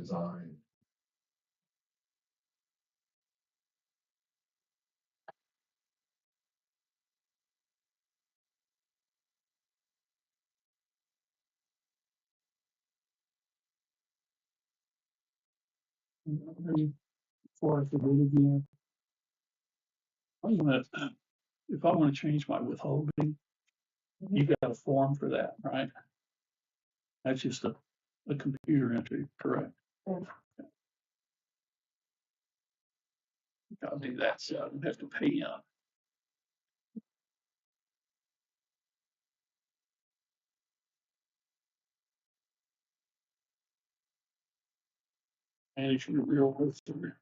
design. Before I forget again, if I want to change my withholding, you got a form for that, right? That's just a computer entry, correct? I'll do that, so I don't have to pay up. Manage your real history.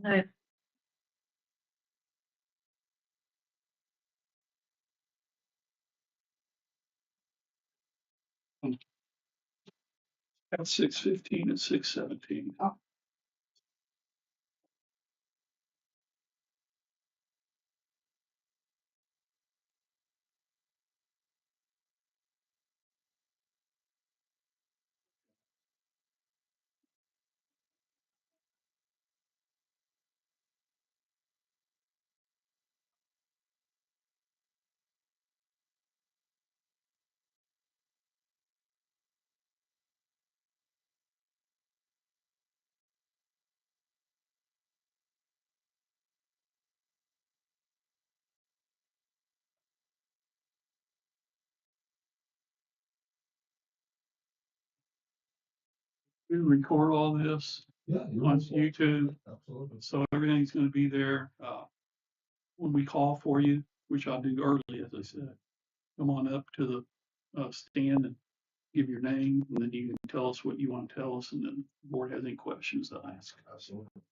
No. At 6:15 and 6:17. Oh. We record all this Yeah. on YouTube, Absolutely. so everything's going to be there. When we call for you, which I'll do early, as I said, come on up to the stand and give your name, and then you can tell us what you want to tell us, and then the board has any questions to ask. Absolutely.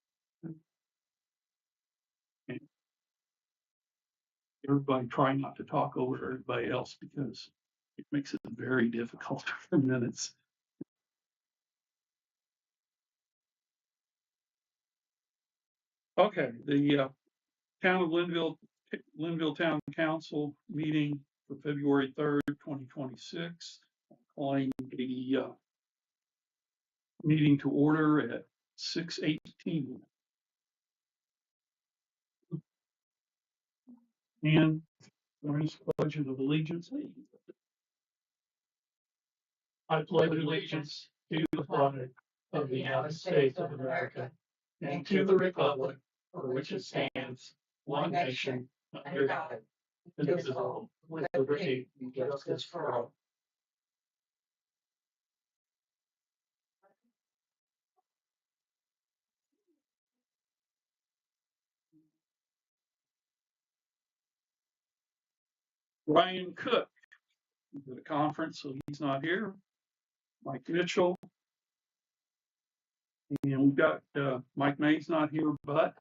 Everybody try not to talk over everybody else because it makes it very difficult for minutes. Okay, the Town of Lynnville Town Council meeting for February 3rd, 2026. Calling the meeting to order at 6:18. And there's pledge of allegiance. I pledge allegiance to the flag of the United States of America and to the republic for which it stands, one nation, under God, indivisible, with liberty and justice for all. Ryan Cook is at a conference, so he's not here. Mike Mitchell. And we've got Mike May's not here, but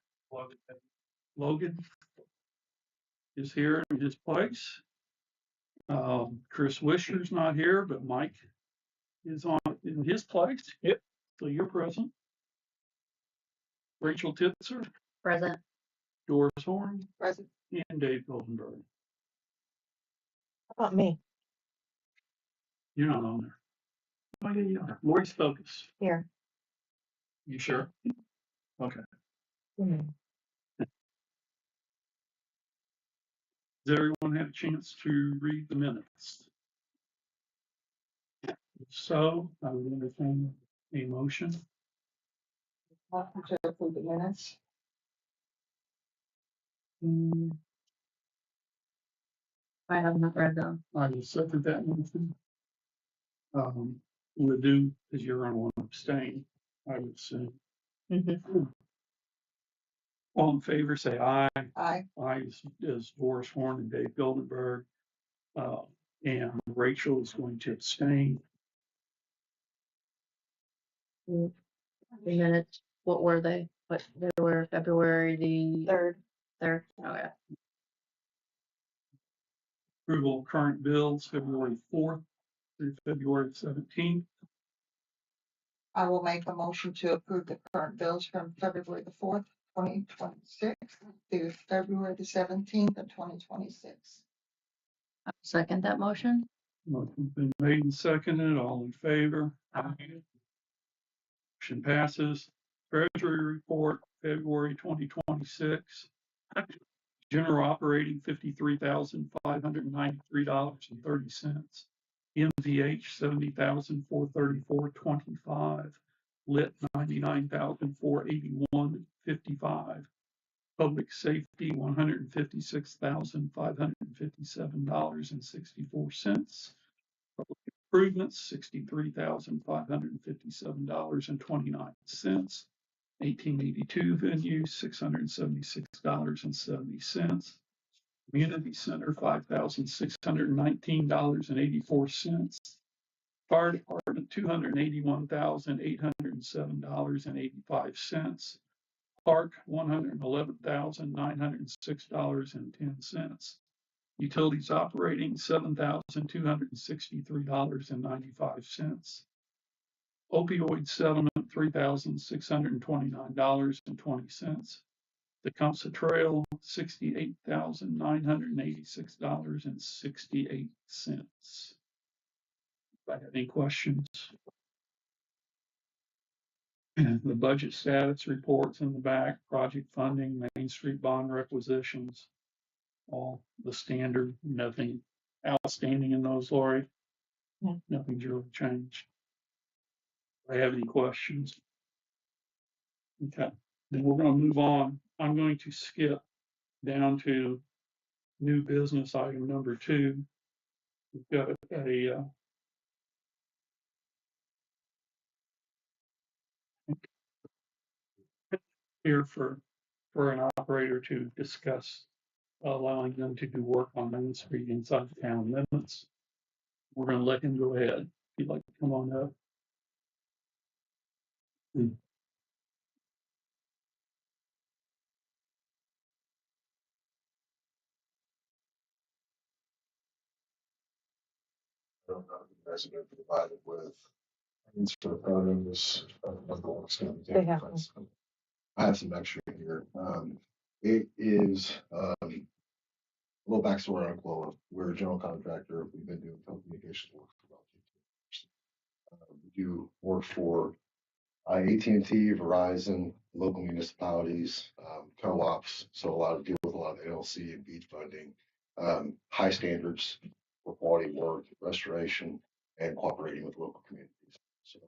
Logan is here in his place. Chris Wisher's not here, but Mike is on in his place. Yep. So you're present. Rachel Titzer, Present. Doris Horn, Present. and Dave Goldenberg. How about me? You're not on there. Oh, yeah, you are. Lori's Focus. Here. You sure? Okay. Mm-hmm. Does everyone have a chance to read the minutes? If so, I would entertain a motion. Motion to approve the minutes. I have not read them. I will second that motion. Would do, because you're going to want to abstain, I would say. Mm-hmm. All in favor, say aye. Aye. Aye is Doris Horn and Dave Goldenberg. And Rachel is going to abstain. The minutes, what were they? What they were February the 3rd. Oh yeah. Approval of current bills, February 4th through February 17th. I will make a motion to approve the current bills from February the 4th, 2026 through February the 17th of 2026. I'll second that motion. Motion's been made and seconded. All in favor? Aye. Motion passes. Treasury report, February 2026. General operating $53,593.30. MVH $70,434.25. Lit $99,481.55. Public safety $156,557.64. Public improvements $63,557.29. 1882 venue $676.70. Community center $5,619.84. Fire department $281,807.85. Park $111,906.10. Utilities operating $7,263.95. Opioid settlement $3,629.20. Tecumseh Trail $68,986.68. If I have any questions. The budget status reports in the back, project funding, Main Street bond requisitions, all the standard, nothing outstanding in those, Lori. No. Nothing's really changed. Do I have any questions? Okay, then we're gonna move on. I'm going to skip down to new business item number 2. We've got a here for an operator to discuss allowing them to do work on Main Street inside the town limits. We're gonna let him go ahead. If you'd like to come on up. I don't know if you guys have been provided with insert photos of the work's gonna be They taking have place. I have some extra here. It is, a little backstory on Quilla. We're a general contractor. We've been doing telecommunications work for about 15 years. We do work for AT&T, Verizon, local municipalities, co-ops. So a lot of deal with a lot of LLC and beach funding, high standards for quality work, restoration, and cooperating with local communities. So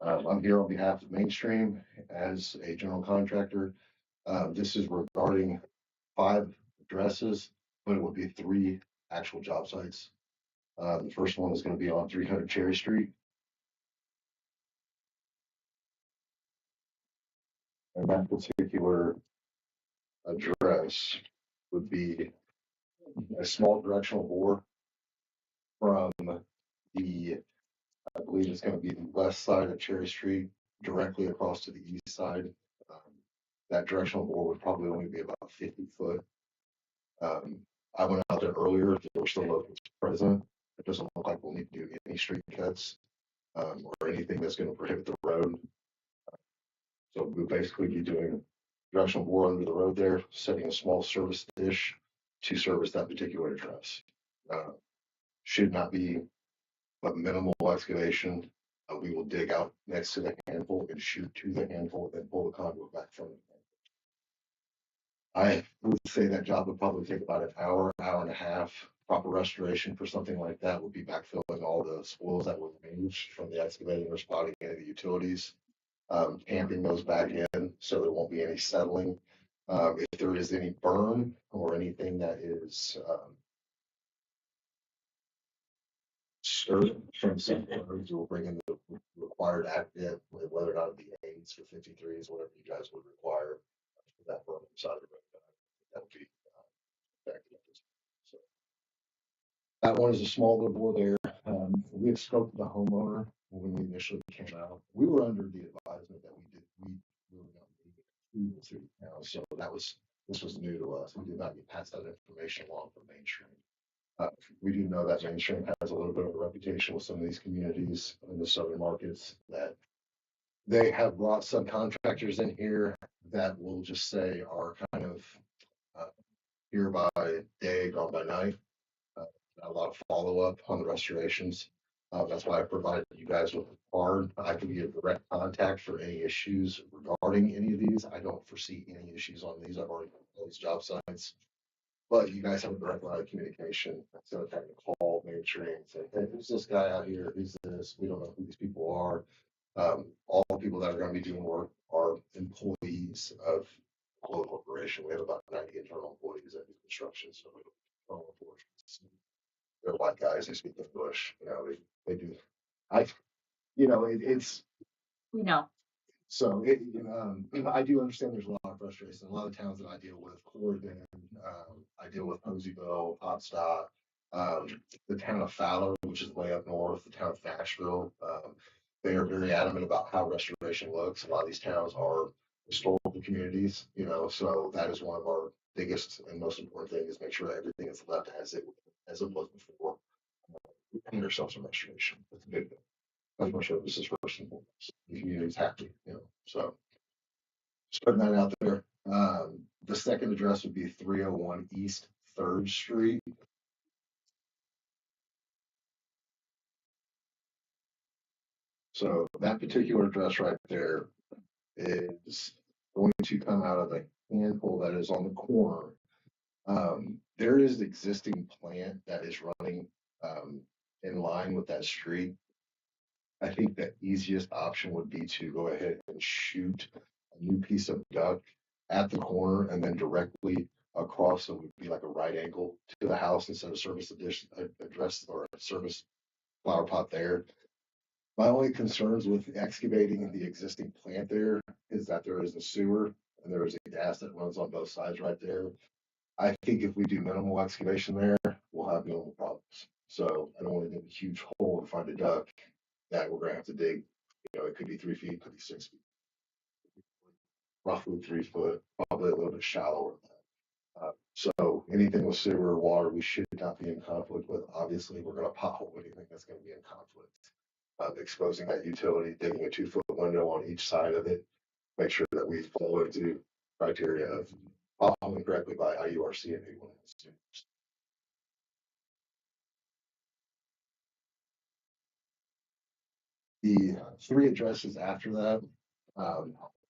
I'm here on behalf of Mainstream as a general contractor. This is regarding 5 addresses, but it would be 3 actual job sites. The first one is going to be on 300 Cherry Street. And that particular address would be a small directional bore from the, I believe it's going to be the west side of Cherry Street, directly across to the east side. That directional bore would probably only be about 50 foot. I went out there earlier, there were still locals present. It doesn't look like we'll need to do any street cuts, or anything that's going to prohibit the road. So we'll basically be doing directional bore under the road there, setting a small service dish to service that particular address. Should not be a minimal excavation. We will dig out next to the handful and shoot to the handful and pull the conduit back from it. I would say that job would probably take about an hour, hour and a half. Proper restoration for something like that would be backfilling all the spoils that were removed from the excavating or spotting any of the utilities. Camping those back in so there won't be any settling. If there is any burn or anything that is stirred from some roads, we'll bring in the required active, whether or not it be aids for 53s, whatever you guys would require for that burn side of the road. That would be effective at this point. So that one is a small little bore there. We had scoped the homeowner when we initially came out. We were under the advisement that we were going to move it to the city now. So this was new to us. We did not get past that information along from Mainstream. We do know that Mainstream has a little bit of a reputation with some of these communities in the southern markets that they have brought subcontractors in here that will just say are kind of here by day, gone by night. A lot of follow up on the restorations. That's why I provided you guys with a card. I can be a direct contact for any issues regarding any of these. I don't foresee any issues on these. I've already done all these job sites. But you guys have a direct line of communication. Instead of having to call mainstream and say, hey, who's this guy out here? Who's this? We don't know who these people are. All the people that are going to be doing work are employees of the Glow Corporation. We have about 90 internal employees that do construction. So we don't they're white guys who speak English. They do. I, it's We know. so I do understand there's a lot of frustration. A lot of towns that I deal with, Corrigan, I deal with Poseyville, Potsdam, the town of Fowler, which is way up north, the town of Nashville. They are very adamant about how restoration looks. A lot of these towns are historical communities, so that is one of our biggest and most important things is make sure that everything is left as it was before. We paint ourselves in restoration. That's a big thing. Customer service is first and foremost. The community's happy, so just putting that out there. The second address would be 301 East Third Street. So that particular address right there is going to come out of a handful that is on the corner. There is existing plant that is running in line with that street. I think the easiest option would be to go ahead and shoot a new piece of duct at the corner and then directly across, so it would be like a right angle to the house instead of service addition address or a service flower pot there. My only concerns with excavating the existing plant there is that there is a sewer and there is a gas that runs on both sides right there. I think if we do minimal excavation there, we'll have minimal problems. So I don't want to dig a huge hole and find a duct that we're gonna have to dig. It could be 3 feet, it could be 6 feet, roughly 3 foot, probably a little bit shallower than that. So anything with sewer or water, we should not be in conflict with. Obviously, we're gonna pothole anything that's gonna be in conflict. Exposing that utility, digging a 2 foot window on each side of it, make sure that we follow into criteria of potholing correctly by IURC and anyone else. The three addresses after that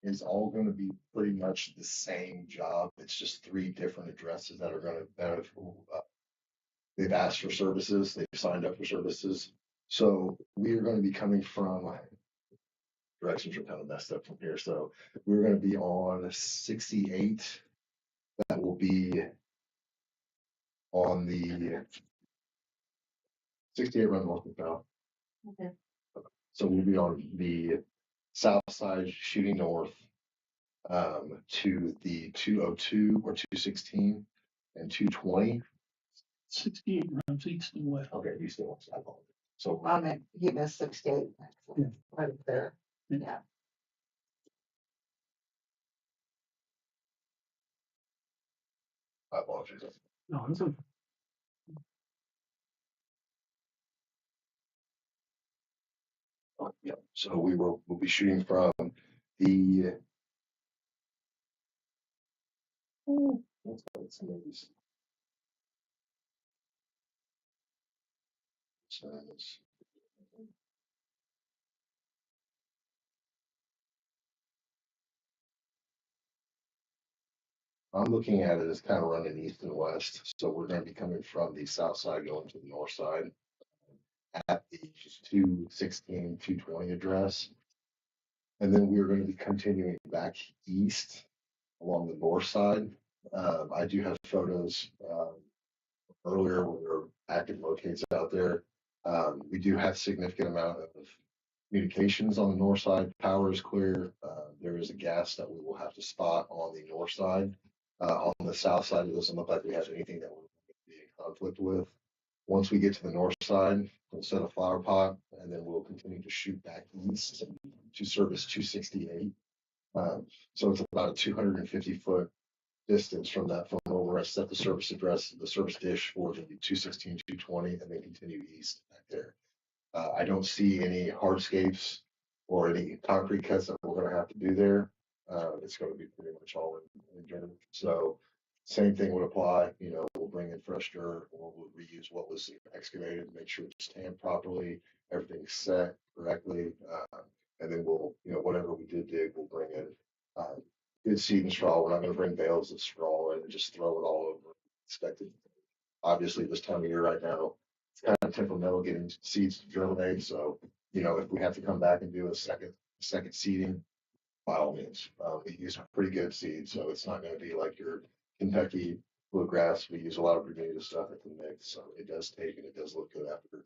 is all going to be pretty much the same job. It's just three different addresses that are going to they've asked for services. They've signed up for services. So we are going to be coming from directions are kind of messed up from here. So we're going to be on 68. That will be on the 68 run north and south. Okay. So we'll be on the south side shooting north to the 202 or 216 and 220. 16 runs east and west. Okay, east and west. I apologize. So I meant, he missed 68. Yeah. Right there. Yeah. I apologize. No, it's a, Yeah. So we'll be shooting from the what's that? It's names. Says- I'm looking at it as kind of running east and west. So we're going to be coming from the south side going to the north side at the 216, 220 address. And then we're going to be continuing back east along the north side. I do have photos earlier when there were active locates out there. We do have significant amount of communications on the north side. Power is clear. There is a gas that we will have to spot on the north side. On the south side, it doesn't look like we have anything that we're going to be in conflict with. Once we get to the north side, we'll set a flower pot, and then we'll continue to shoot back east to service 268. So it's about a 250-foot distance from that phone over. I set the service address, the service dish for the 216, 220, and then continue east back there. I don't see any hardscapes or any concrete cuts that we're going to have to do there. It's going to be pretty much all in general. So same thing would apply. We'll bring in fresh dirt or we'll reuse what was excavated, make sure it's tamped properly. everything's set correctly. And then we'll, whatever we did dig, we'll bring in, good seed and straw. We're not gonna bring bales of straw and just throw it all over. Expected. Obviously, this time of year right now, it's kind of temperamental getting seeds to germinate. So, if we have to come back and do a second seeding, by all means, we use pretty good seed, so it's not going to be like your Kentucky bluegrass. We use a lot of Bermuda stuff at the mix, so it does take and it does look good after.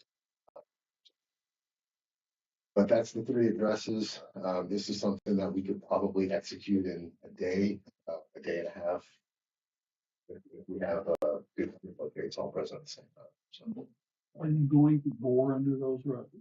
But that's the three addresses. This is something that we could probably execute in a day and a half. If we have good locates all present at the same time. So. Are you going to bore under those roads?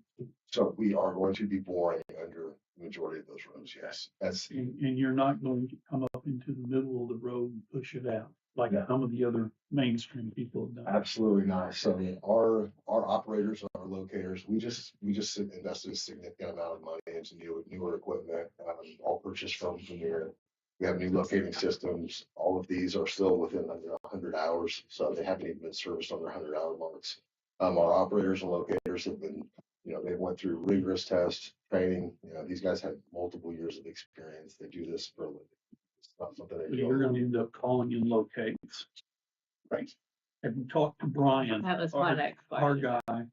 So we are going to be boring under the majority of those roads, yes. And you're not going to come up into the middle of the road and push it out like No. some of the other mainstream people have done. Absolutely not. So our operators, our locators, we just invested a significant amount of money into newer equipment, all purchased from Premier. We have new locating systems. All of these are still within under 100 hours, so they haven't even been serviced on their 100-hour marks. Our operators and locators have been, they went through rigorous tests, training. These guys have multiple years of experience. They do this for a living. It's not something they do. You're gonna end up calling in locates. Right. Have you talked to Brian? That was my next Our question. guy,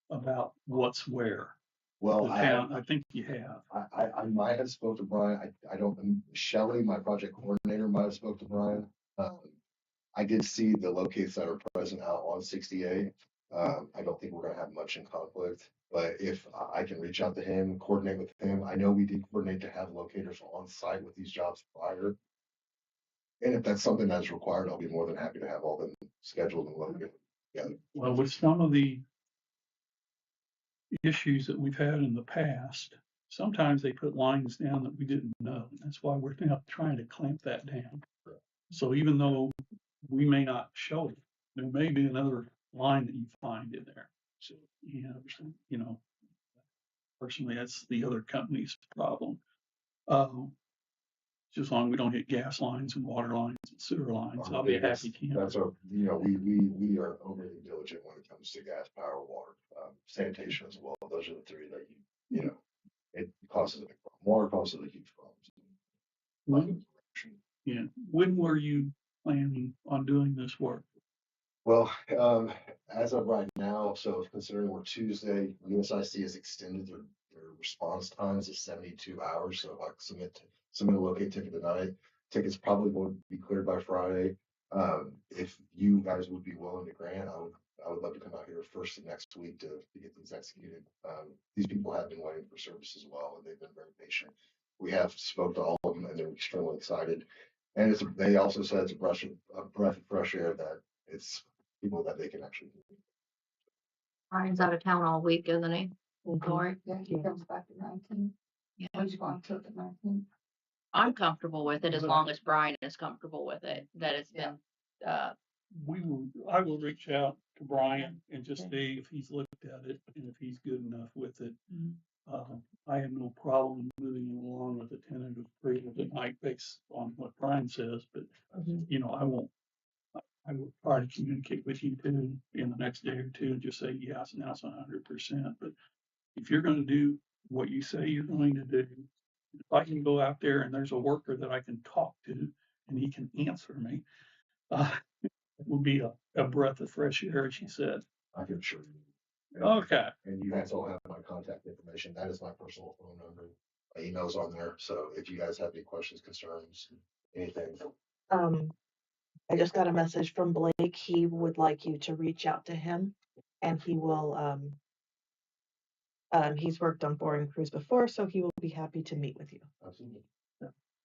about what's where? Well, The town, I think you have. I might have spoke to Brian. I don't, Shelley, my project coordinator, might have spoke to Brian. I did see the locates that are present out on 68. I don't think we're gonna have much in conflict, but if I can reach out to him, coordinate with him, I know we did coordinate to have locators on site with these jobs prior. And if that's something that's required, I'll be more than happy to have all them scheduled and located. Yeah. Well, with some of the issues that we've had in the past, sometimes they put lines down that we didn't know. That's why we're now trying to clamp that down. So even though we may not show it, there may be another line that you find in there. So, personally, that's the other company's problem. Just as long as we don't hit gas lines and water lines and sewer lines, I'll be happy to. That's we are overly diligent when it comes to gas, power, water, sanitation as well. Those are the three that it causes a big problem. Water causes a huge problem. When were you planning on doing this work? Well, as of right now, so considering we're Tuesday, USIC has extended their response times to 72 hours. So if I submit a locate ticket tonight, tickets probably won't be cleared by Friday. If you guys would be willing to grant, I would love to come out here first of next week to get these executed. These people have been waiting for service as well, and they've been very patient. We have spoke to all of them, and they're extremely excited. And they also said it's a breath of fresh air that it's people that they can actually. Brian's out of town all week, isn't he? Corey? Yeah, he comes back at 19. Yeah. He's going to the 19. I'm comfortable with it as long as Brian is comfortable with it, that it's been, I will reach out to Brian and just see if he's looked at it and if he's good enough with it. I have no problem moving it along with a tentative approval tonight based on what Brian says, but I will try to communicate with you too in the next day or two and just say, yes, now it's 100%. But if you're going to do what you say you're going to do, if I can go out there and there's a worker that I can talk to and he can answer me, it will be a breath of fresh air, as she said. I can assure you. Okay. And you guys all have my contact information. That is my personal phone number. My email's on there. So if you guys have any questions, concerns, anything. I just got a message from Blake. He would like you to reach out to him, and he will, he's worked on boring crews before, so he will be happy to meet with you. Absolutely.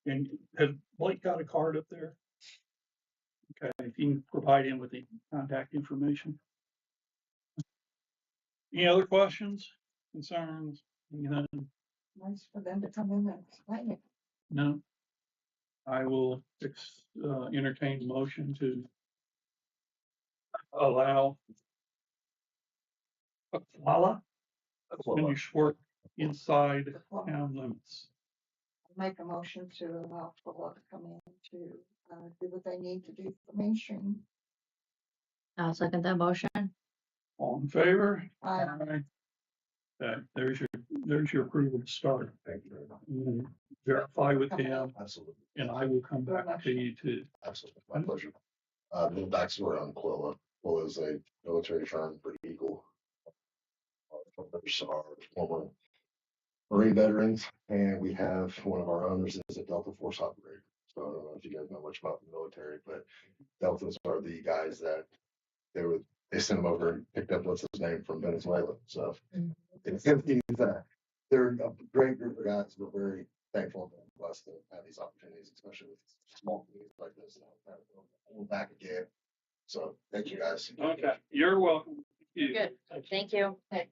And has Blake got a card up there? Okay, if you can provide him with the contact information. Any other questions, concerns, anything? Nice for them to come in and explain it. No? I will entertain a motion to allow Aquala to finish work inside town limits. Make a motion to allow people to come in to do what they need to do for mainstream. I'll second that motion. All in favor? Aye. Aye. There's your approval to start. Thank you very much. And verify with him, Absolutely. and I will come back to you too. Absolutely. My pleasure. Little backstory on Quilla. Quilla is a military firm for Eagle. Our members are former Marine veterans, and we have one of our owners is a Delta Force operator. So I don't know if you guys know much about the military, but Deltas are the guys that they sent them over and picked up what's his name from Venezuela. So it's they're a great group of guys. We're very thankful and blessed to have these opportunities, especially with small communities like this. We're back again. So thank you guys. Okay, you're welcome. Thank you. Good, thank you. Okay.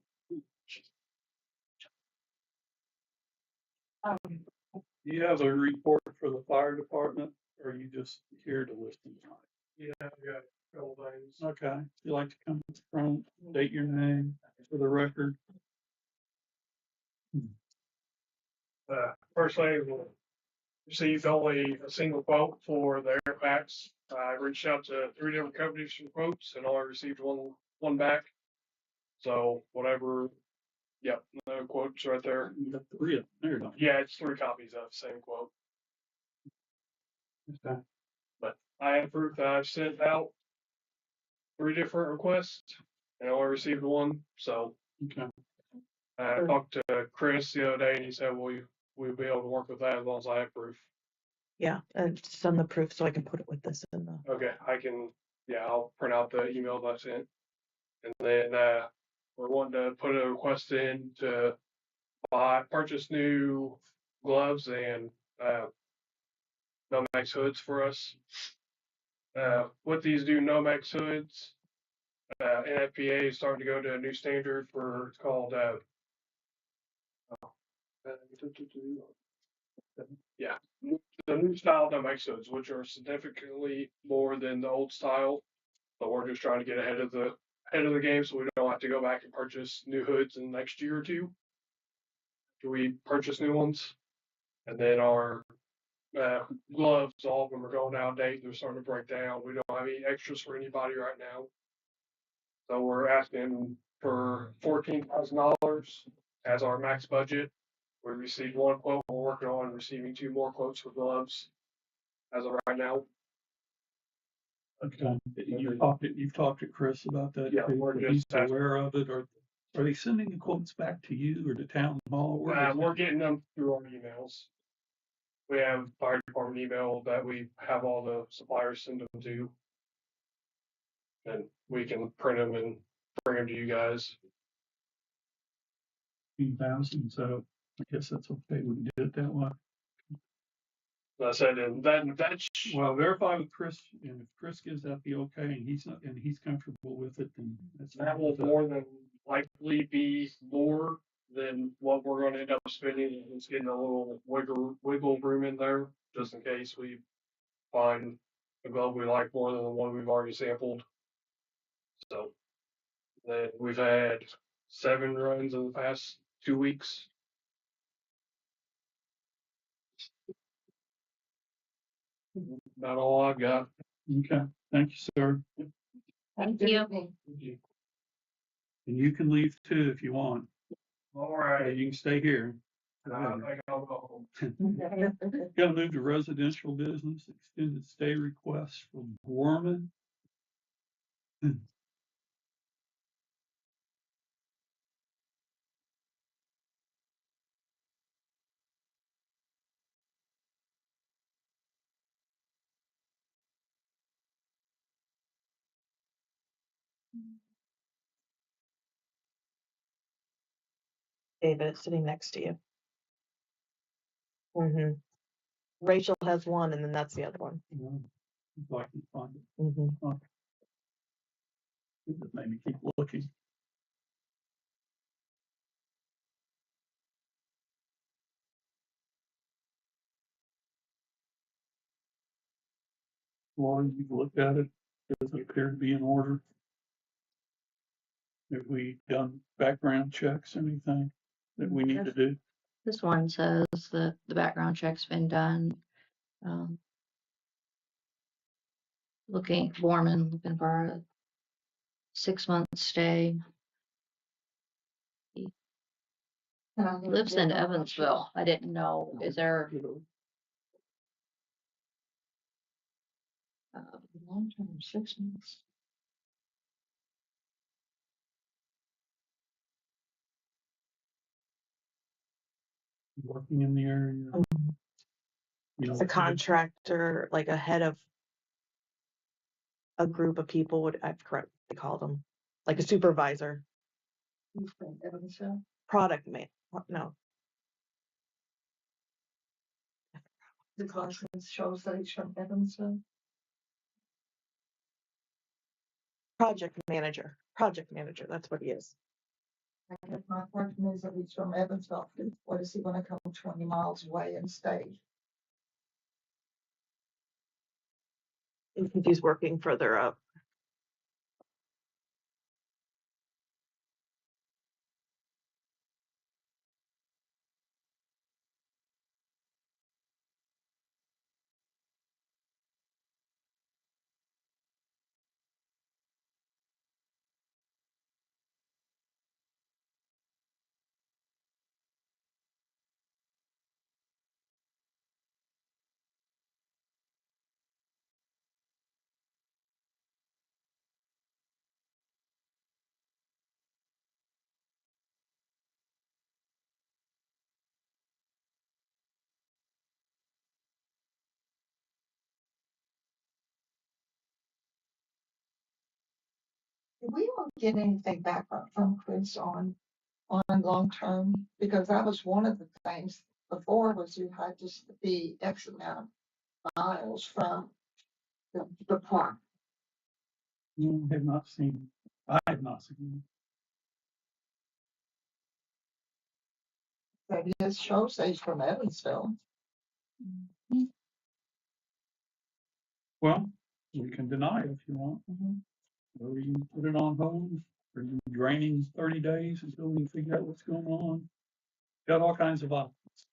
Do you have a report for the fire department, or are you just here to listen tonight? Yeah, we got a couple things. Okay, if you'd like to come to the front, state your name for the record. First thing, we received only a single quote for the air packs. I reached out to 3 different companies for quotes and only received one back. So whatever, yep, no quotes right there. You got 3 of them. There you go. Yeah, it's 3 copies of the same quote. Okay. But I have proof that I've sent out 3 different requests and only received one. So Okay. I talked to Chris the other day and he said, we'll be able to work with that as long as I have proof. Yeah, and send the proof so I can put it with this in the. Okay, I'll print out the emails I sent. And then, we're wanting to put a request in to purchase new gloves and, Nomex hoods for us. With these new Nomex hoods, NFPA is starting to go to a new standard for, it's called, yeah, the new style Nomex hoods, which are significantly more than the old style. But we're just trying to get ahead of the game so we don't have to go back and purchase new hoods in the next year or two. Do we purchase new ones? And then our gloves, all of them are going out of date. They're starting to break down. We don't have any extras for anybody right now. So we're asking for $14,000 as our max budget. We received 1 quote. We're working on receiving 2 more quotes for gloves as of right now. Okay. You've talked to Chris about that? Yeah, too? we're He's just aware of it, or are they sending the quotes back to you or to town hall? We're getting them through our emails. We have fire department email that we have all the suppliers send them to. And we can print them and bring them to you guys. 15,000, so I guess that's okay. We can do it that way. Like I said, and that's Well, verify with Chris, and if Chris gives that the okay, and he's comfortable with it, then that will more than likely be more than what we're gonna end up spending. It's getting a little wiggle room in there, just in case we find a glove we like more than the one we've already sampled. So then we've had 7 runs in the past 2 weeks. About all I've got. Okay, thank you, sir. Thank you. And you can leave too if you want. All Or right. you can stay here. I think I'll go home. Gotta move to residential business, extended stay request from Gorman. David is sitting next to you. Mm-hmm. Rachel has one, and then that's the other one. If I can find it. Mm-hmm. That made me keep looking. Lauren, you've looked at it. Does it appear to be in order? Have we done background checks, anything that we need to do? This one says that the background check's been done. Looking for a 6-month stay. Lives in Evansville. I didn't know, is there? Long term, 6 months. Working in the area. You know, It's a contractor, like a head of a group of people, would I've correct they called them, like a supervisor, He's from Evansville. product man. No, The license shows that he's from Evansville. project manager. Project manager. That's what he is. I guess my question is that he's from Evansville. What is he gonna come 20 miles away and stay? If he's working further up. Did we don't get anything back from Chris on long term? Because that was one of the things before was you had to be X amount of miles from the park. You have not seen, I have not seen. That his shows that he's from Evansville. Well, you can deny it if you want. Or you can put it on hold, or you can draining 30 days until we figure out what's going on. Got all kinds of options.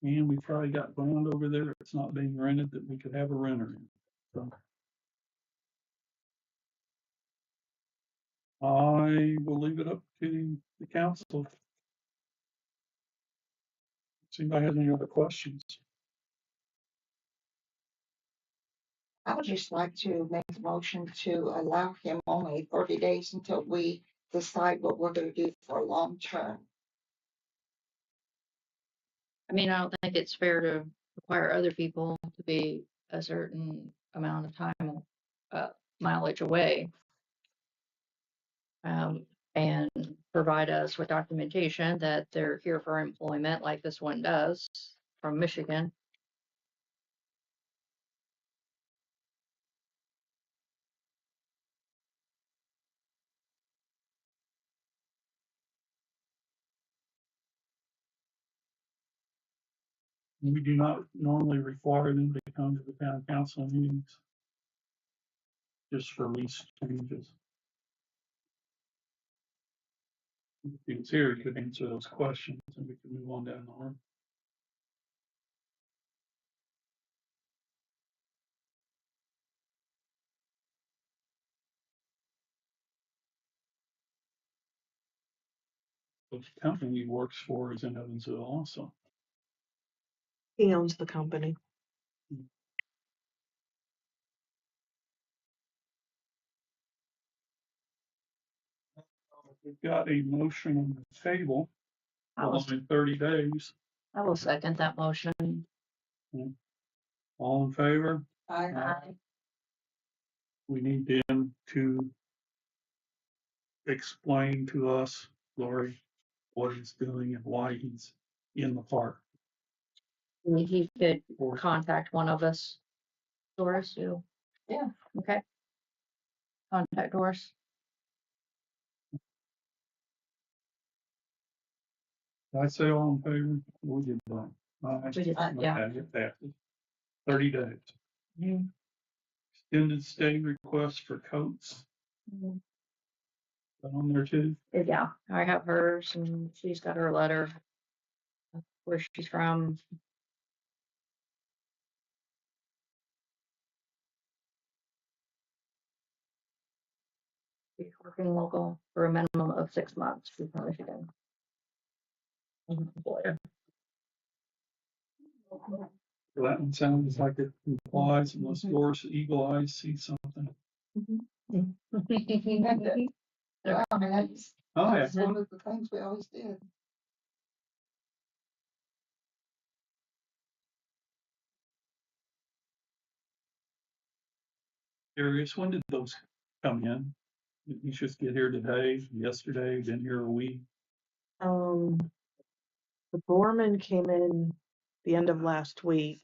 And we probably got ground over there that's not being rented that we could have a renter in. So I will leave it up to the council. See if anybody has any other questions. I would just like to make a motion to allow him only 30 days until we decide what we're gonna do for long term. I mean, I don't think it's fair to require other people to be a certain amount of time, mileage away. And provide us with documentation that they're here for employment like this one does from Michigan. We do not normally require them to come to the town council meetings. Just for lease changes. If he was here, he could answer those questions and we can move on down the line. The company he works for is in Evansville also. He owns the company. We've got a motion on the table. I will, In 30 days. I will second that motion. All in favor? Aye. We need them to explain to us, Lori, what he's doing and why he's in the park. He could contact one of us. Doris, you? Yeah. Okay. Contact Doris. Did I say all in favor? We did that. We did that, yeah. Okay, it passes. 30 days. Mhm. Extended stay request for coats. Mhm. That on there too? Yeah, I have hers and she's got her letter. Of where she's from. working local for a minimum of 6 months from Michigan. Employer. Well, that one sounds like it implies unless Doris Eagle Eyes sees something. Yeah, I mean, that's, Oh, yeah. that's one of the things we always did. Curious, when did those come in? Did you just get here today, yesterday, been here a week? The Borman came in the end of last week.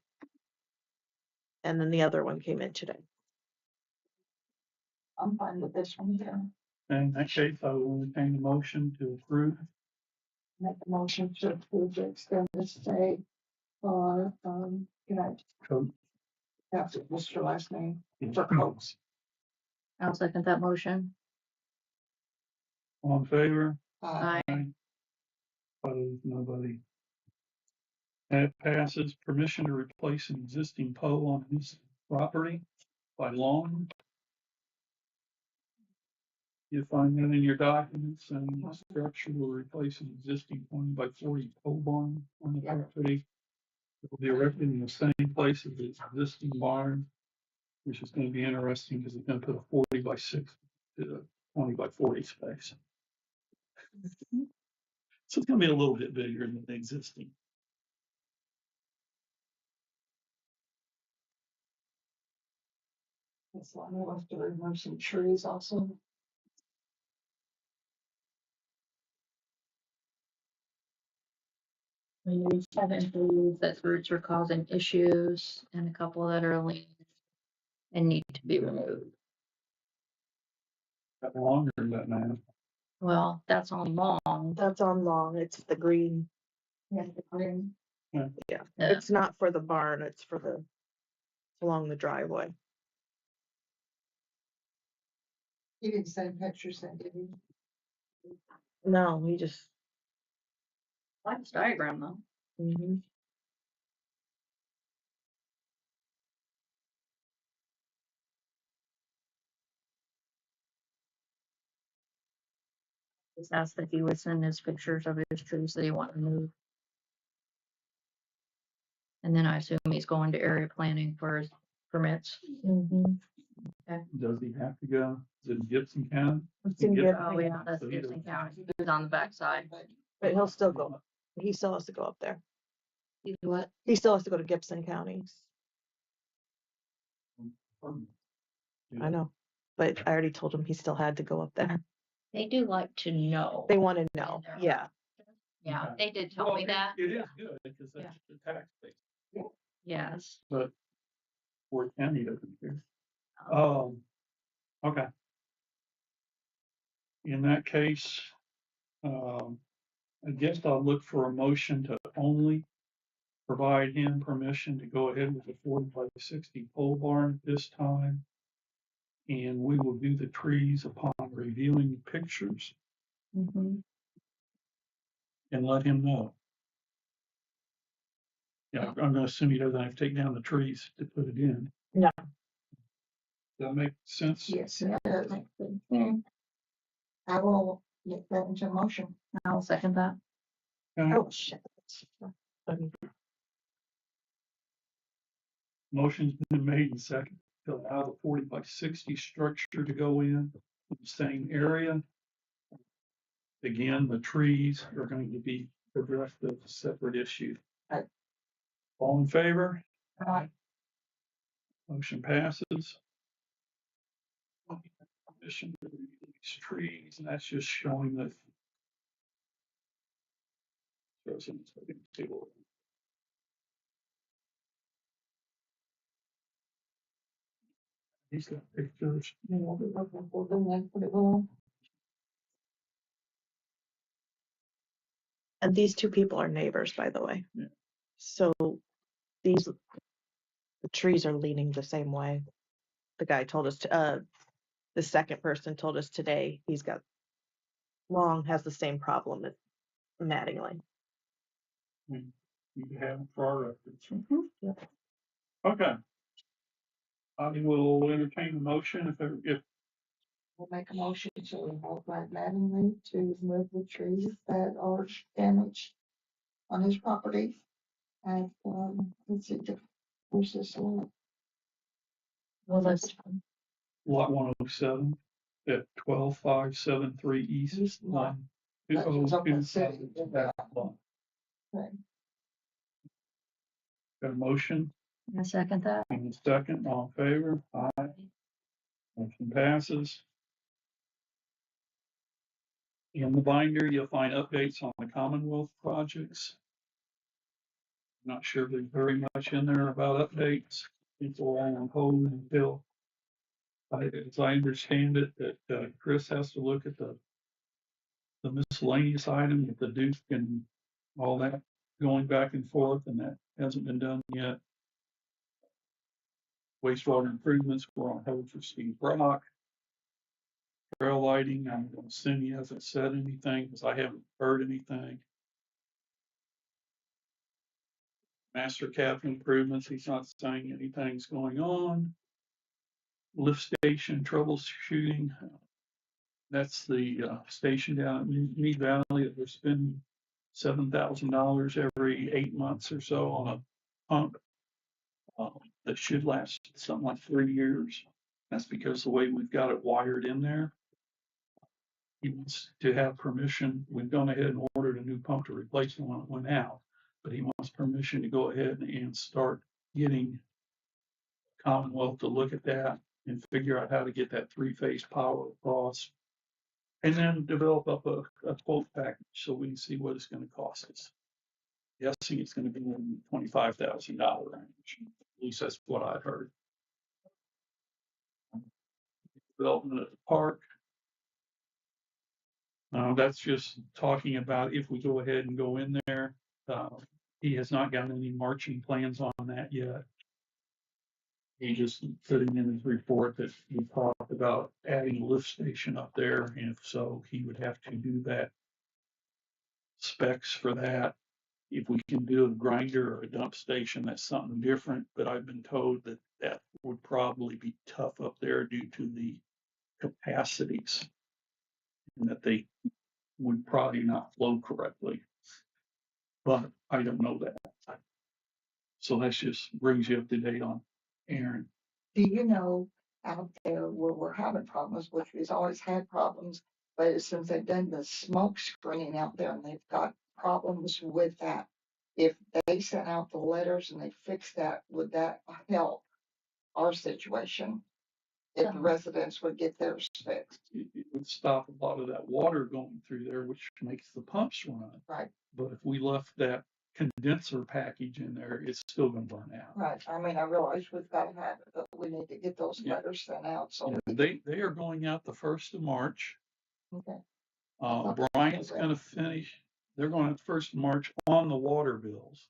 And then the other one came in today. I'm fine with this one here. In that case, I will entertain the motion to approve. Make the motion to approve the extended stay for, can I Coach. have to, what's your last name? For Coates. I'll second that motion. All in favor? Aye. Opposed, nobody. That passes. Permission to replace an existing pole on this property by lawn. You find that in your documents, and the structure will replace an existing 20 by 40 pole barn on the property. It will be erected in the same place as the existing barn, which is gonna be interesting because it's gonna put a 40 by 6 to a 20 by 40 space. So it's gonna be a little bit bigger than the existing. This one, we'll have to remove some trees also. We have employees that roots are causing issues and a couple that are lean and need to be removed. Got longer than that now. Well, that's on long. That's on long. It's the green. Yeah, the green. Yeah. Yeah. It's not for the barn. It's for the along the driveway. He didn't send pictures, did he? No, we just. Like this diagram though. Mhm. Just asked if he would send his pictures of his trees that he want removed. And then I assume he's going to area planning for his permits. Mhm. Does he have to go? Is it Gibson County? It's in Gibson. Gibson. Oh yeah, that's So he Gibson doesn't- County. He's on the backside. But he'll still go. He still has to go up there. He's what? He still has to go to Gibson County. I know. But I already told him he still had to go up there. They do like to know. They want to know. Yeah. Yeah, Okay. they did tell Well, me that. It is good because that's the tax base, Yes. but Fort County doesn't care. Okay. In that case, I guess I'll look for a motion to only provide him permission to go ahead with the 40 by 60 pole barn at this time. And we will do the trees upon reviewing the pictures Mhm. and let him know. Yeah, I'm gonna assume he doesn't have to take down the trees to put it in. No. Does that make sense? Yes, it does. I will make that into a motion. I'll second that. Okay. Oh, shit. Motion's been made and seconded to allow the 40 by 60 structure to go in the same area. Again, the trees are going to be addressed as a separate issue. Right. All in favor? Aye. Motion passes. Permission to remove these trees, and that's just showing that. He's got pictures. And these two people are neighbors, by the way. Yeah. So the trees are leaning the same way. The guy told us the second person told us today he's got has the same problem at Mattingly. You have for our records. Yep. Okay. I will entertain a motion if We'll make a motion to involve Brad Mattingly to remove the trees that are damaged on his property. And, let's see, where's this one? Well, that's, Lot 107 at 12573 East East lot. Line. That's up in 202 city. back lot. Okay. Got a motion? I second that. And a second, all in favor? Aye. Motion passes. In the binder, you'll find updates on the Commonwealth projects. Not sure there's very much in there about updates. It's all on hold until, as I understand it, that Chris has to look at the miscellaneous item with the Duke and all that going back and forth, and that hasn't been done yet. Wastewater improvements were on hold for Steve Brock. Trail lighting, I'm assuming he hasn't said anything because I haven't heard anything. Master cap improvements, he's not saying anything's going on. Lift station troubleshooting, that's the station down in Mead Valley that we're spending $7,000 every 8 months or so on a pump. That should last something like 3 years. That's because the way we've got it wired in there. He wants to have permission. We've gone ahead and ordered a new pump to replace the one that went out, but he wants permission to go ahead and start getting Commonwealth to look at that and figure out how to get that three-phase power across. And then develop up a quote package so we can see what it's gonna cost us. Guessing it's gonna be in the $25,000 range. At least that's what I've heard. Development at the park. That's just talking about if we go ahead and go in there. He has not got any marching plans on that yet. He just putting in his report that we talked about adding a lift station up there, and if so, he would have to do that. Specs for that. If we can do a grinder or a dump station, that's something different, but I've been told that that would probably be tough up there due to the capacities. And that they would probably not flow correctly. But I don't know that. So that's just brings you up to date on Aaron. Do you know out there where we're having problems, which we've always had problems, but since they've done the smoke screening out there and they've got problems with that, if they sent out the letters and they fixed that, would that help our situation? If the residents would get theirs fixed, It would stop a lot of that water going through there, which makes the pumps run. right? But if we left that condenser package in there, it's still gonna burn out. Right. I mean, I realize we've got to have it, but we need to get those Yeah. letters sent out. So, Yeah, they are going out the 1st of March. okay. Brian's gonna finish, they're going out the 1st of March on the water bills.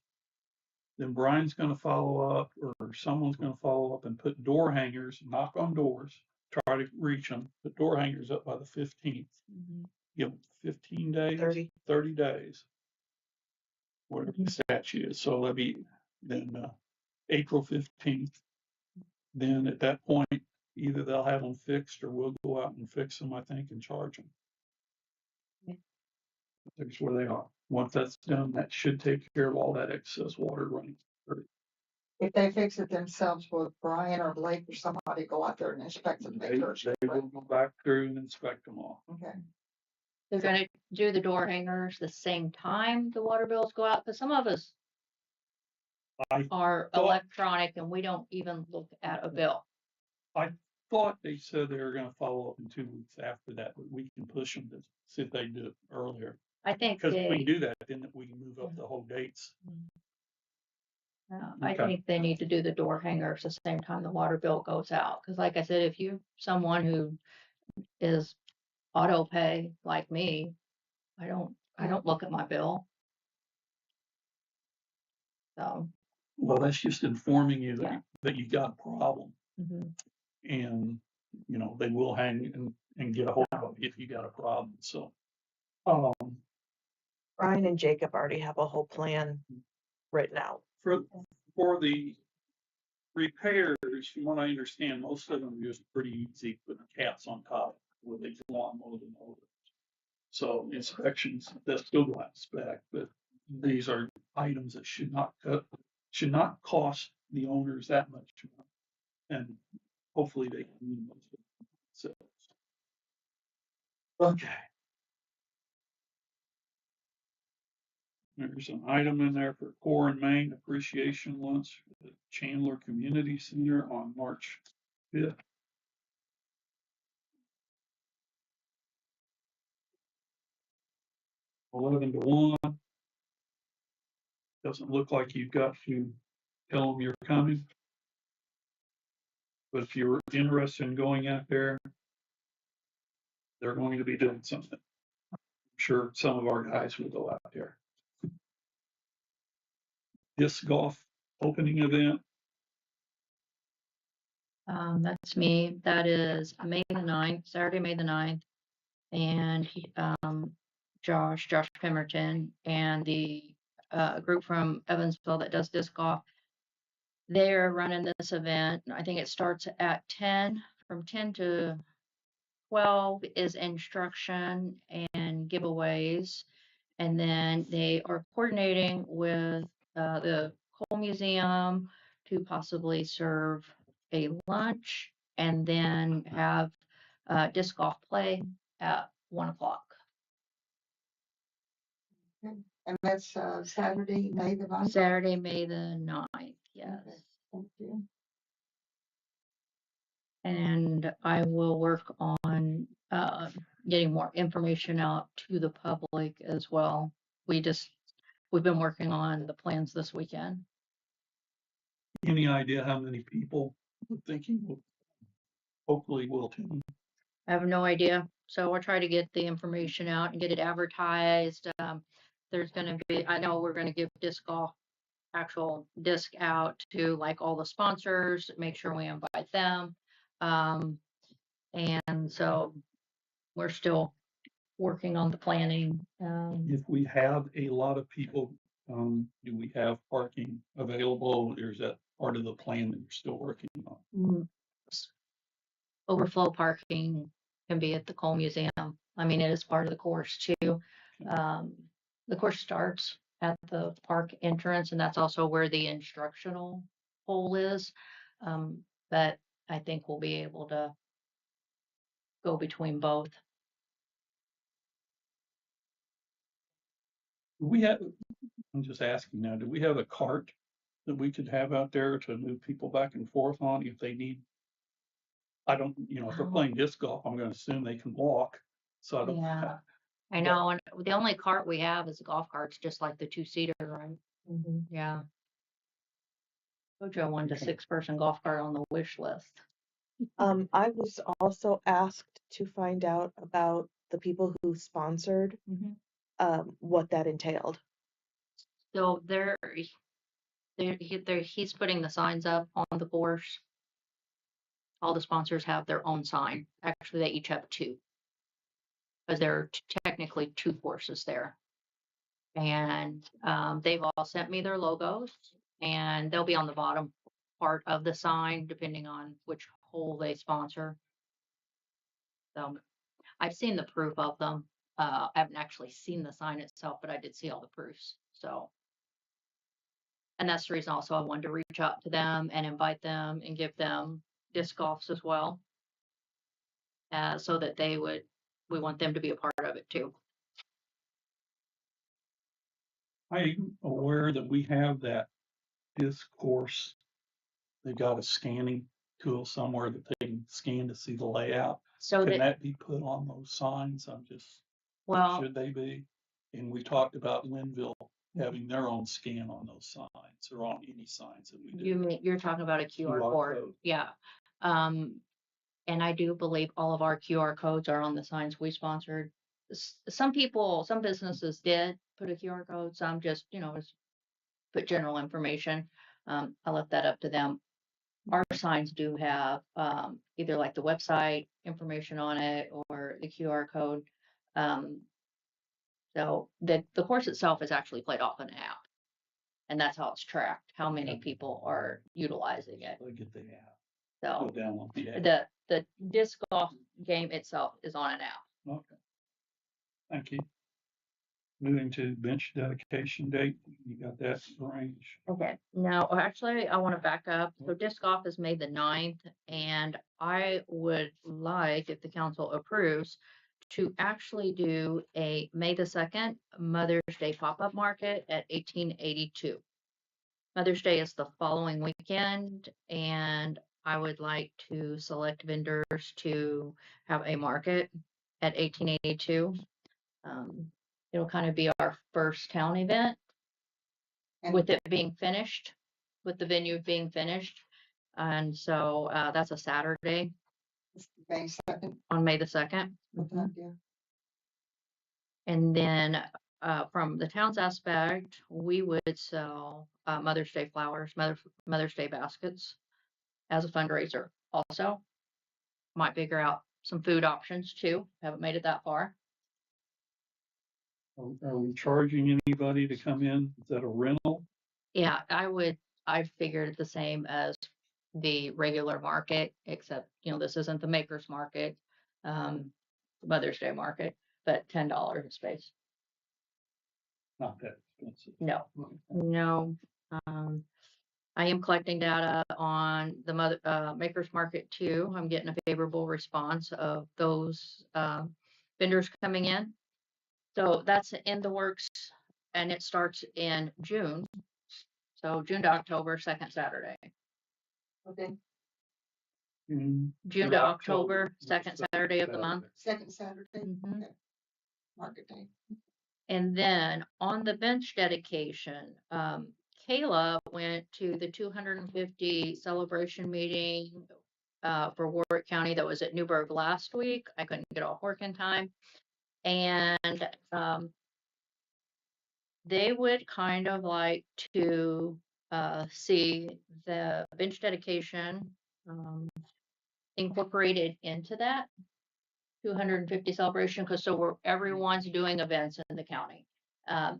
Then Brian's gonna follow up, or someone's gonna follow up and put door hangers, knock on doors, try to reach them, put door hangers up by the 15th. Give them 15 days, 30 days. Whatever the statute is, so that'd be then April 15th. Then at that point, either they'll have them fixed or we'll go out and fix them, I think, and charge them. That's where they are. Once that's done, that should take care of all that excess water running. If they fix it themselves, will Brian or Blake or somebody go out there and inspect it? They will go back through and inspect them all. Okay. They're gonna do the door hangers the same time the water bills go out, because some of us I are thought- electronic and we don't even look at a bill. Thought they said they were gonna follow up in 2 weeks after that, but we can push them to see if they do it earlier. I think Because if we they, do that, then we can move up the whole dates. I Okay. think they need to do the door hangers the same time the water bill goes out. Cause like I said, if you, someone who is auto pay like me, I don't look at my bill. So. Well, that's just informing you Yeah. that you got a problem, and, you know, they will hang and get a hold of you if you got a problem, so. Brian and Jacob already have a whole plan written out. For the repairs, from what I understand, most of them are just pretty easy, put caps on top, with a lawnmower and mower. So inspections, that's still going to spec, but these are items that should not cost the owners that much money. And hopefully they can use those themselves. Okay. There's an item in there for Core and Main appreciation lunch for the Chandler Community Center on March 5th. 11 to 1. Doesn't look like you've got to tell them you're coming. But if you're interested in going out there, they're going to be doing something. I'm sure some of our guys will go out there. Disc golf opening event. That's me. That is May the 9th, Saturday, May the 9th. And Josh Pemberton and the group from Evansville that does disc golf, they're running this event. I think it starts at 10. From 10 to 12 is instruction and giveaways. And then they are coordinating with the Coal Museum to possibly serve a lunch and then have disc golf play at 1 o'clock. And that's Saturday, May the 9th. Saturday, May the 9th, yes. Okay, thank you. And I will work on getting more information out to the public as well. We've been working on the plans this weekend. Any idea how many people we're thinking will hopefully will attend? I have no idea. So we'll try to get the information out and get it advertised. There's gonna be, I know we're gonna give disc golf actual disc out to like all the sponsors, make sure we invite them. And so we're still working on the planning. If we have a lot of people, do we have parking available? Or is that part of the plan that you're still working on? Mm, Overflow parking can be at the Coal Museum. I mean, it is part of the course too. The course starts at the park entrance, and that's also where the instructional hole is. But I think we'll be able to go between both. Do we have, I'm just asking now, do we have a cart that we could have out there to move people back and forth on if they need? I don't, if they're playing disc golf, I'm gonna assume they can walk. So I don't. Yeah, I know. And the only cart we have is a golf carts, just like the 2-seater, right? Yeah. Joe wanted a Okay. 6-person golf cart on the wish list. I was also asked to find out about the people who sponsored, what that entailed. So he's putting the signs up on the course. All the sponsors have their own sign. Actually, they each have 2. Because there are technically 2 courses there. And they've all sent me their logos, and they'll be on the bottom part of the sign, depending on which hole they sponsor. So I've seen the proof of them. I haven't actually seen the sign itself, but I did see all the proofs. So, and that's the reason also I wanted to reach out to them and invite them and give them disc golfs as well, so that we want them to be a part of it too. I'm aware that we have that disc course. They've got a scanning tool somewhere that they can scan to see the layout. So Can that, that be put on those signs? well, Should they be? And we talked about Lynnville having their own scan on those signs or on any signs that we do. you're talking about a QR code. code. Yeah. And I do believe all of our QR codes are on the signs we sponsored. Some businesses did put a QR code, some just, just put general information. I left that up to them. Our signs do have either like the website information on it or the QR code. So the course itself is actually played off an app. And that's how it's tracked, how many people are utilizing it. I get the app. Go So down on the app. the disc golf game itself is on an app. Okay. Thank you. Moving to bench dedication date, you got that arranged. Okay, now, actually, I want to back up. So disc golf is May the 9th, and I would like, if the council approves, to actually do a May the 2nd Mother's Day pop-up market at 1882. Mother's Day is the following weekend, and I would like to select vendors to have a market at 1882. It'll kind of be our first town event And with it being finished, with the venue being finished. And so that's a Saturday it's May 2nd, on May the 2nd. what time, yeah? And then from the town's aspect, we would sell Mother's Day flowers, Mother's Day baskets as a fundraiser. Also, might figure out some food options too. Haven't made it that far. Are we charging anybody to come in? Is that a rental? Yeah, I figured the same as the regular market, except, this isn't the maker's market, Mother's Day market, but $10 a space. Not that expensive. No, no. I am collecting data on the maker's market too. I'm getting a favorable response of those vendors coming in. So that's in the works, and it starts in June. So June to October, second Saturday. Okay, June to October, second Saturday of the month. second Saturday, Mhm. okay. Market day. And then on the bench dedication, Kayla went to the 250 celebration meeting for Warwick County that was at Newburgh last week. I couldn't get off work in time. And they would kind of like to see the bench dedication incorporated into that 250 celebration, because everyone's doing events in the county.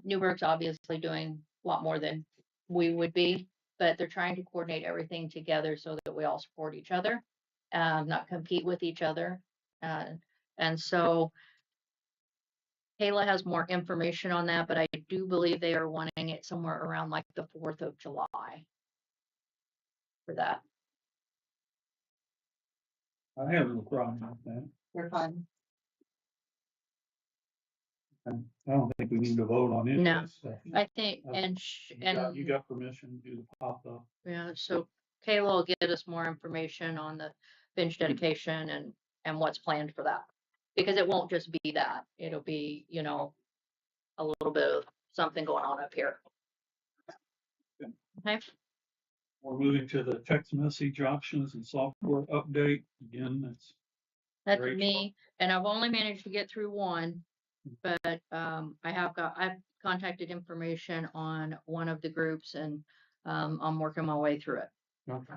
Newburgh's obviously doing a lot more than we would be, but they're trying to coordinate everything together so that we all support each other, not compete with each other. And so Kayla has more information on that, but I do believe they are wanting it somewhere around like the 4th of July for that. I have no problem with that. They're fine. And I don't think we need to vote on any No. of this stuff. I think, You got permission to do the pop-up. yeah, so Kayla will get us more information on the bench dedication and what's planned for that. Because it won't just be that, it'll be, a little bit of something going on up here. Okay, We're moving to the text message options and software update. Again, that's Great. me, and I've only managed to get through one, but I've contacted information on one of the groups, and I'm working my way through it, okay.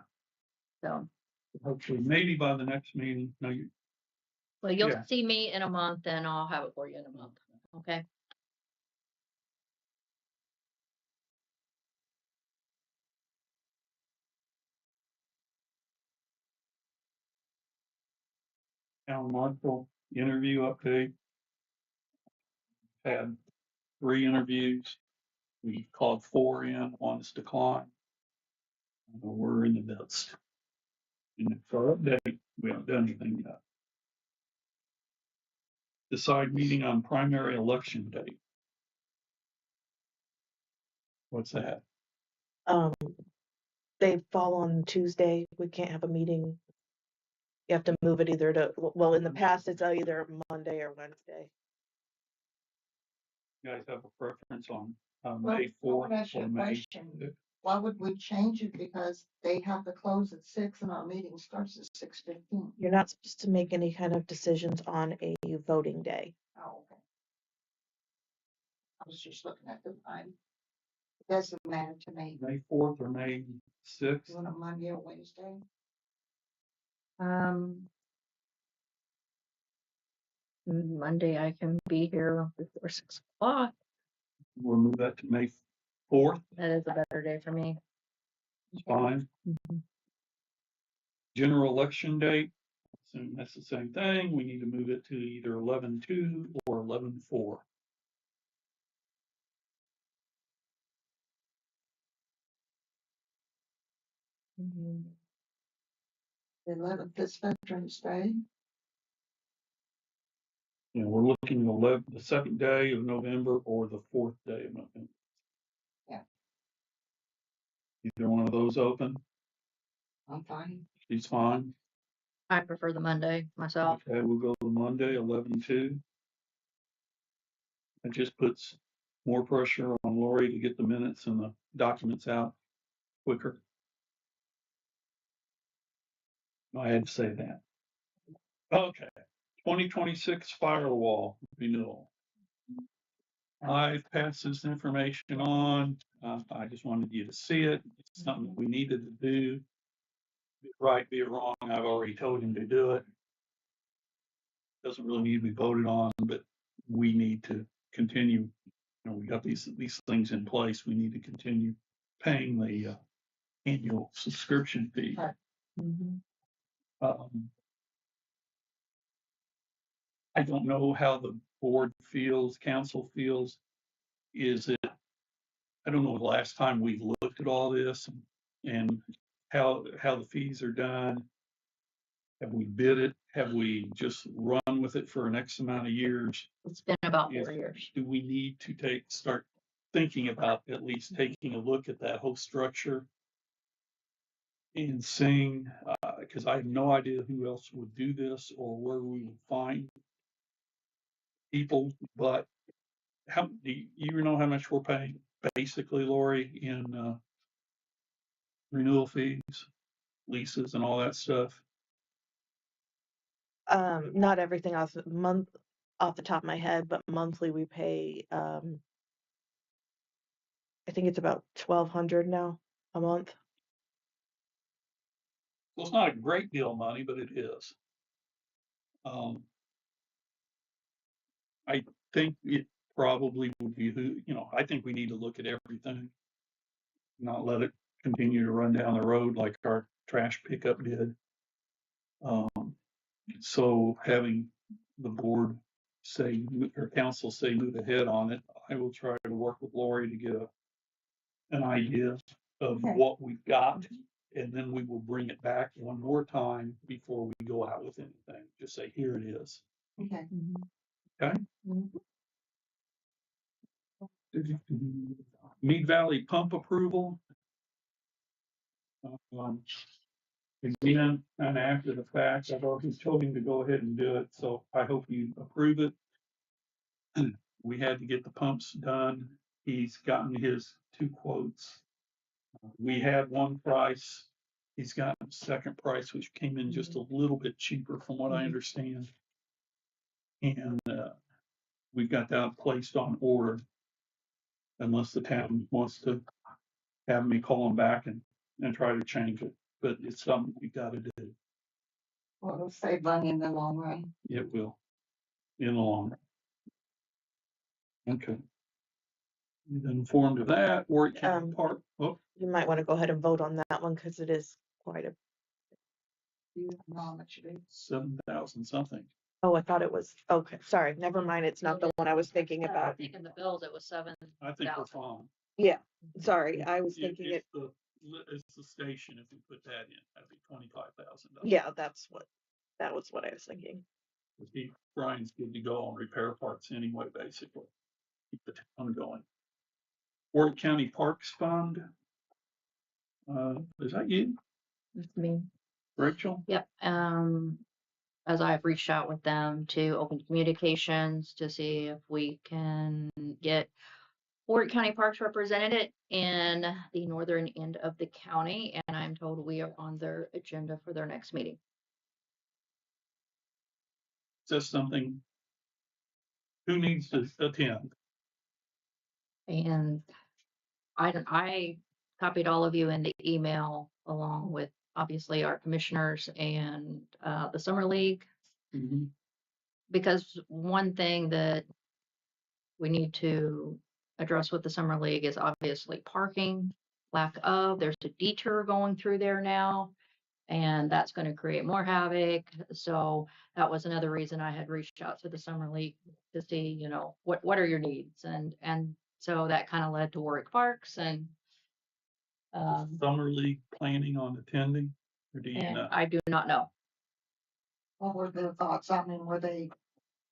so. Hopefully, maybe by the next meeting. No, Well, you'll Yeah. see me in a month, and I'll have it for you in a month, okay? town marshal interview update. Had 3 interviews. We called 4 in, one's declined. We're in the midst. And for update, we haven't done anything yet. Decide meeting on primary election date. What's that? They fall on Tuesday. We can't have a meeting. You have to move it either to, well, in the past, it's either Monday or Wednesday. You guys have a preference on Well, May I 4th wanna ask you or a May? question. Why would we change it? Because they have to close at 6 and our meeting starts at 6:15. You're not supposed to make any kind of decisions on a voting day. Oh, okay. I was just looking at the time. It doesn't matter to me. May 4th or May 6th? You want a Monday or Wednesday? Monday I can be here before 6 o'clock. We'll move that to May 4th. That is a better day for me. It's fine. General election date, assume that's the same thing. We need to move it to either 11/2 or 11/4. The 11th is Veterans Day. You know, we're looking at the second day of November or the fourth day of November. Yeah. Either one of those open, I'm fine. she's fine. I prefer the Monday myself. Okay, we'll go to Monday, 11/2. It just puts more pressure on Lori to get the minutes and the documents out quicker. I had to say that. Okay, 2026 firewall renewal. I passed this information on. I just wanted you to see it. It's something that we needed to do. Be it right, be it wrong, I've already told him to do it. Doesn't really need to be voted on, but we need to continue. You know, we got these things in place. We need to continue paying the annual subscription fee. Right. Um, I don't know how the board feels, council feels. Is it, I don't know the last time we looked at all this and how the fees are done. Have we bid it? Have we just run with it for an X amount of years? It's been about Is- 4 years. Do we need to start thinking about at least taking a look at that whole structure and seeing, because I have no idea who else would do this or where we would find people, but how do you know how much we're paying basically, Lori, in renewal fees, leases and all that stuff? Not everything off the top of my head, but monthly we pay, I think it's about 1,200 now a month. Well, it's not a great deal of money, but it is. I think it probably would be, I think we need to look at everything, not let it continue to run down the road like our trash pickup did. So having the board say, or council say, move ahead on it, I will try to work with Lori to get an idea of Okay. what we've got. And then we will bring it back one more time before we go out with anything. Just say, here it is. Okay. Okay? Mhm. Mead Valley pump approval. Again, and after the fact, I've already told him to go ahead and do it, so I hope you approve it. We had to get the pumps done. He's gotten his 2 quotes. We had one price. He's gotten a second price, which came in just a little bit cheaper from what I understand. And we've got that placed on order unless the town wants to have me call him back and try to change it. But it's something we gotta do. Well, it'll save money in the long run. It will, in the long run. Okay. You've been informed of that, Warwick County Park, You might want to go ahead and vote on that one because it is quite a, You know how much it is. 7,000 something. oh, I thought it was, okay, sorry, never mind. It's not the one I was thinking I about. think in the bills it was 7. I think we're fine. Yeah, sorry, I was thinking it, It's the station, if we put that in, that'd be $25,000. yeah, that was what I was thinking. Brian's good to go on repair parts anyway, basically. Keep the town going. Warwick County Parks Fund. Is that you, It's me. Rachel? Yep. As I've reached out with them to open communications to see if we can get Warwick County Parks represented in the northern end of the county, and I'm told we are on their agenda for their next meeting. Is this something? Who needs to attend? And I copied all of you in the email along with obviously our commissioners and the summer league, because one thing that we need to address with the summer league is obviously parking, lack of, there's a detour going through there now. And that's gonna create more havoc. So that was another reason I had reached out to the summer league to see, what are your needs? And so that kind of led to Warwick Parks Is um, Summer League planning on attending, or do you and know? I do not know. What were their thoughts? I mean, were they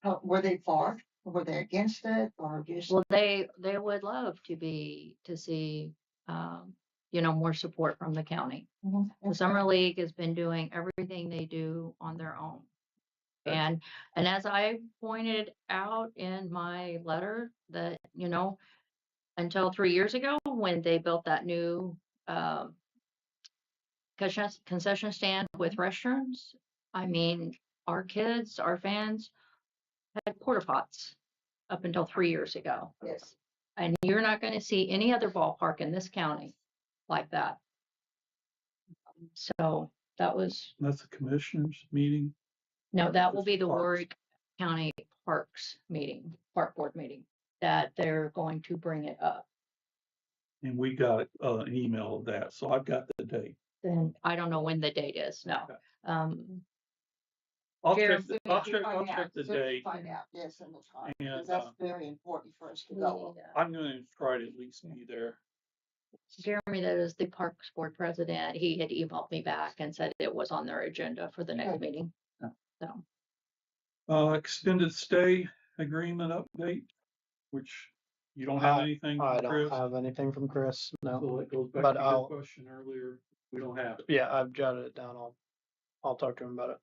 for, were they against it, or just? Well, they would love to see, more support from the county. Mhm. The Summer League has been doing everything they do on their own. Okay. And as I pointed out in my letter that, until 3 years ago, when they built that new, um, concession stand with restrooms, I mean, our kids, our fans had porta pots up until 3 years ago. Yes. And you're not gonna see any other ballpark in this county like that. So that was, That's the commissioners meeting. no, that will be the Parks. Warwick County Parks meeting, Park Board meeting, that they're going to bring it up. And we got an email of that, so I've got the date. Then I don't know when the date is, no. Okay. Um, I'll Jeremy, check, I'll check the date, Find out, yes, and the time, and, because that's very important for us to know. I'm gonna try to at least be there. Jeremy, that is the Parks Board president, he had emailed me back and said it was on their agenda for the next Okay. meeting. Yeah. So, Extended stay agreement update, which you don't have anything, I Chris? don't have anything from Chris, no. So it goes back But to your I'll- question earlier, we don't have it. Yeah, I've jotted it down. I'll talk to him about it.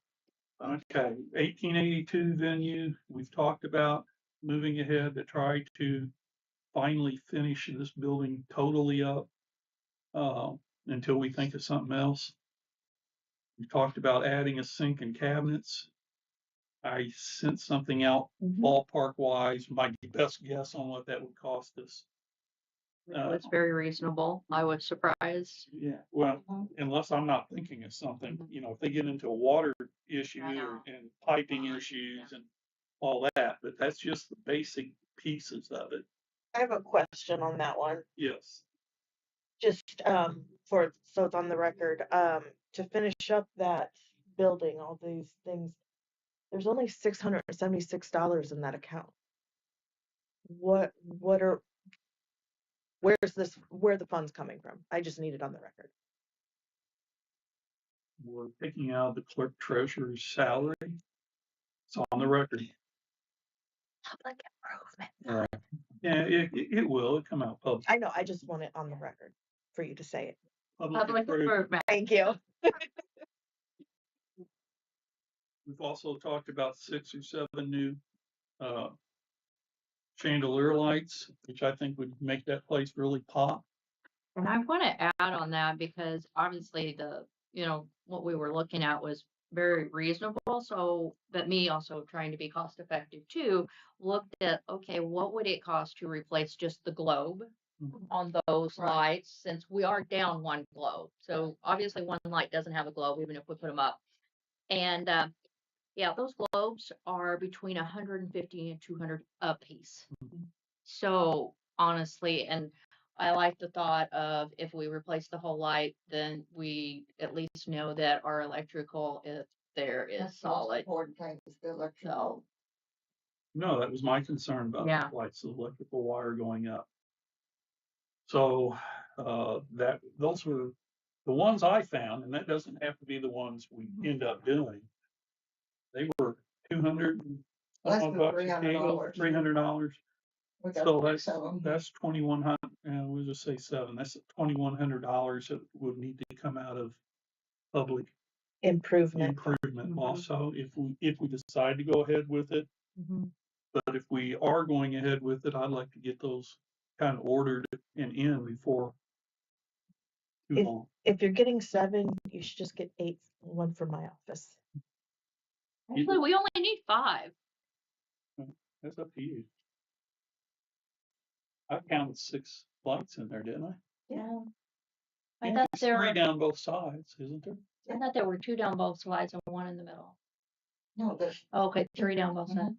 Okay, 1882 venue, we've talked about moving ahead to try to finally finish this building totally up, until we think of something else. We talked about adding a sink and cabinets. I sent something out ballpark wise, my best guess on what that would cost us. it's very reasonable, I was surprised. Yeah, well, Mhm. unless I'm not thinking of something, if they get into a water issue I know. and piping issues and all that, but that's just the basic pieces of it. I have a question on that one. Yes. Just so it's on the record, to finish up that building, all these things, there's only $676 in that account. Where are the funds coming from? I just need it on the record. We're taking out the clerk treasurer's salary. It's on the record. Public improvement. Right. Yeah, it will come out public. I know, I just want it on the record for you to say it. Public improvement. improvement. Thank you. We've also talked about 6 or 7 new chandelier lights, which I think would make that place really pop. And I want to add on that because obviously what we were looking at was very reasonable. So, but me also trying to be cost effective too, looked at, okay, what would it cost to replace just the globe on those Right. lights, since we are down one globe. So obviously one light doesn't have a globe, even if we put them up. And, yeah, those globes are between 150 and 200 a piece. So honestly, and I like the thought of if we replace the whole light, then we at least know that our electrical, if there is That's the most solid. important thing is the electrical. No, that was my concern about Yeah. the lights, the electrical wire going up. So those were the ones I found, and that doesn't have to be the ones we end up doing. They were 200 Less some than bucks a $300. piece, $300. We got So 6 of them. that's 2,100, and we'll just say 7. That's $2,100 that would need to come out of public Improvement. improvement. Also, if we decide to go ahead with it, but if we are going ahead with it, I'd like to get those kind of ordered and in before too long. If you're getting 7, you should just get 8, one for my office. Actually, we only need 5. That's up to you. I counted 6 lights in there, didn't I? Yeah. I And thought there's there 3 were, down both sides, isn't there? I thought there were 2 down both sides and 1 in the middle. No, there's. Oh, okay, 3 down both sides.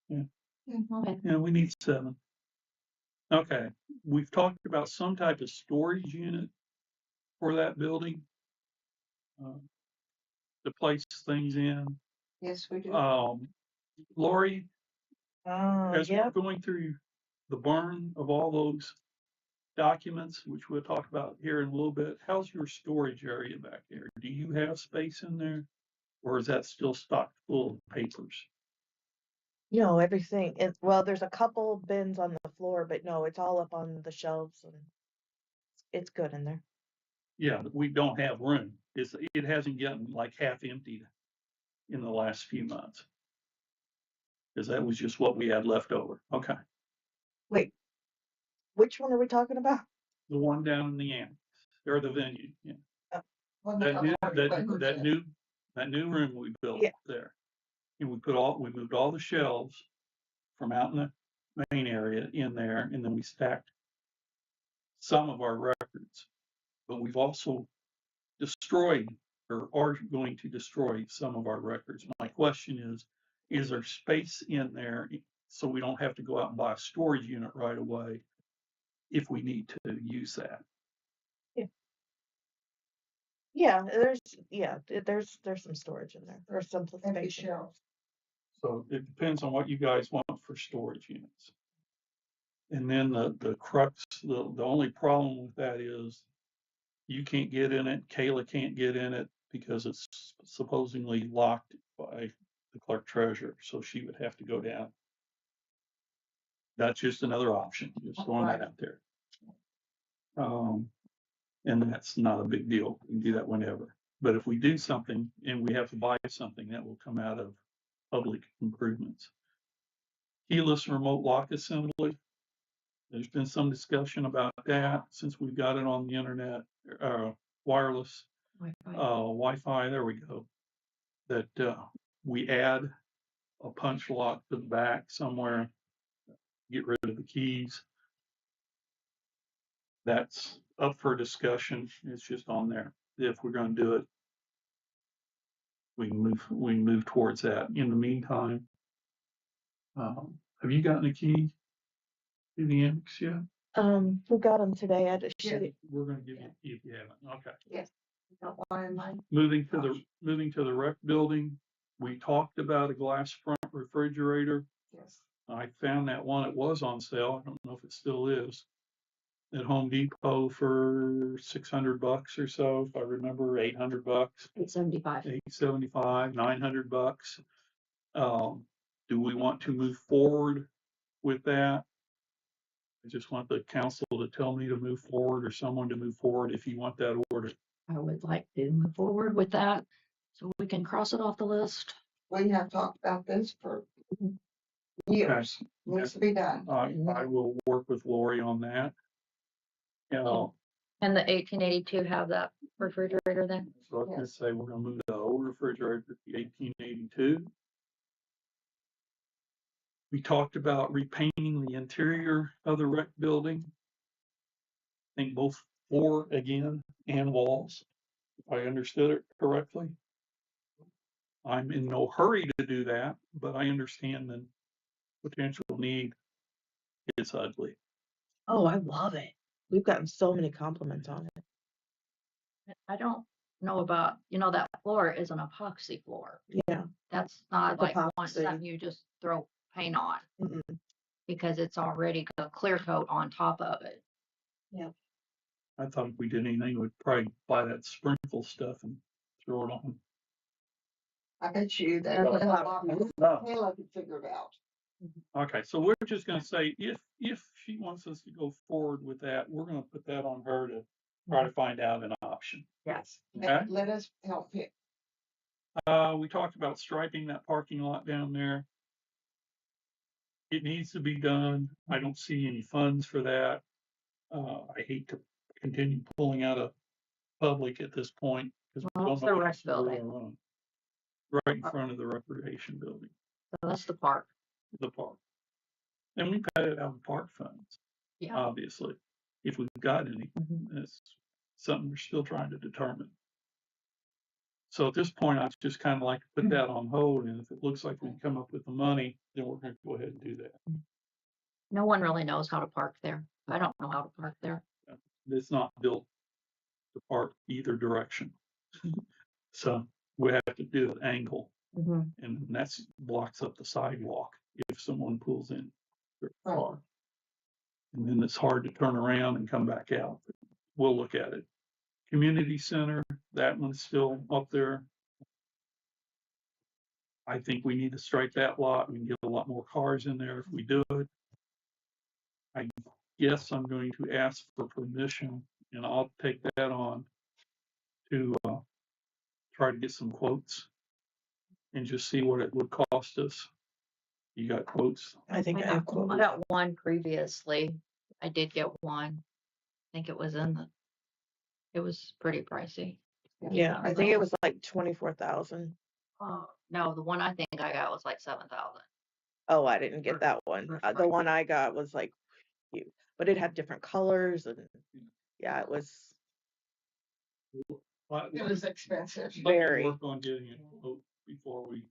Yeah. Okay. Yeah, we need 7. Okay, we've talked about some type of storage unit for that building. to place things in. Yes, we do. Lori, as we're Yeah, going through the burn of all those documents, which we'll talk about here in a little bit, how's your storage area back there? Do you have space in there? Or is that still stocked full of papers? everything. Well, there's a couple bins on the floor, but no, it's all up on the shelves and it's good in there. Yeah, we don't have room. It hasn't gotten like half emptied in the last few months. Because that was just what we had left over. Okay. Wait, which one are we talking about? The one down in the annex, or the venue, yeah. When That the new, Lord that, put that it. new room we built Yeah. there. And we moved all the shelves from out in the main area in there, and then we stacked some of our records. But we've also destroyed or are going to destroy some of our records. My question is there space in there so we don't have to go out and buy a storage unit right away if we need to use that? Yeah, there's some storage in there. There's some Empty space in there. shelves. So it depends on what you guys want for storage units. And then the crux, the only problem with that is you can't get in it, Kayla can't get in it because it's supposedly locked by the clerk treasurer, so she would have to go down. That's just another option, just throwing that out there. And that's not a big deal. We can do that whenever. But if we do something and we have to buy something, that will come out of public improvements. Keyless remote lock assembly. There's been some discussion about that since we've got it on the internet, wireless Wi-Fi. There we go. That we add a punch lock to the back somewhere, get rid of the keys. That's up for discussion. It's just on there. If we're going to do it, we move towards that. In the meantime, have you gotten a key to the annex yet? Who got them today? I just Yeah. We're going to give you a key if you haven't. Okay. Yes. Got one in mine. Moving to the rec building, we talked about a glass front refrigerator. Yes. I found that one. It was on sale. I don't know if it still is. At Home Depot for $600 or so, if I remember, $800, $875. $875, $900. Do we want to move forward with that? I just want the council to tell me to move forward or someone to move forward if you want that order. I would like to move forward with that, so we can cross it off the list. We have talked about this for years. Needs to be done. I will work with Lori on that. And the 1882 have that refrigerator then? So I was gonna say, we're gonna move the old refrigerator to the 1882. We talked about repainting the interior of the rec building. I think both floor again and walls, if I understood it correctly. I'm in no hurry to do that, but I understand the potential need. It's ugly. Oh, I love it. We've gotten so many compliments on it. I don't know about, that floor is an epoxy floor. Yeah. That's not like one Epoxy. something you just throw paint on Mm-mm. because it's already got a clear coat on top of it. I thought if we did anything, we'd probably buy that sprinkle stuff and throw it on. I bet you that There's a Kayla could figure it out. Okay, so we're just gonna say, if she wants us to go forward with that, we're gonna put that on her to try to find out an option. Yes. Okay. Let us help pick. We talked about striping that parking lot down there. It needs to be done. I don't see any funds for that. I hate to continue pulling out of public at this point because we Well, don't it's know the what rec else we're building. gonna run. Right in front of the recreation building, So that's the park. the park. And we pay it out of park funds, Yeah. obviously, if we've got any. Mhm. That's something we're still trying to determine. So at this point, I'd just kind of like to put that on hold, and if it looks like we can come up with the money, then we're gonna go ahead and do that. No one really knows how to park there. I don't know how to park there. It's not built to park either direction. So we have to do an angle, Mhm. and that's blocks up the sidewalk if someone pulls in their car. And then it's hard to turn around and come back out. We'll look at it. Community center, that one's still up there. I think we need to strike that lot. We can get a lot more cars in there if we do it. I guess I'm going to ask for permission, and I'll take that on to try to get some quotes and just see what it would cost us. You got quotes? I think I have I quotes. got one previously. I did get one. I think it was it was pretty pricey. Yeah, I think it was like 24,000. No, the one I think I got was like 7,000. Oh, I didn't get that one. First The one I got was like huge, but it had different colors and yeah, it was It was expensive. very. Work on getting a quote before we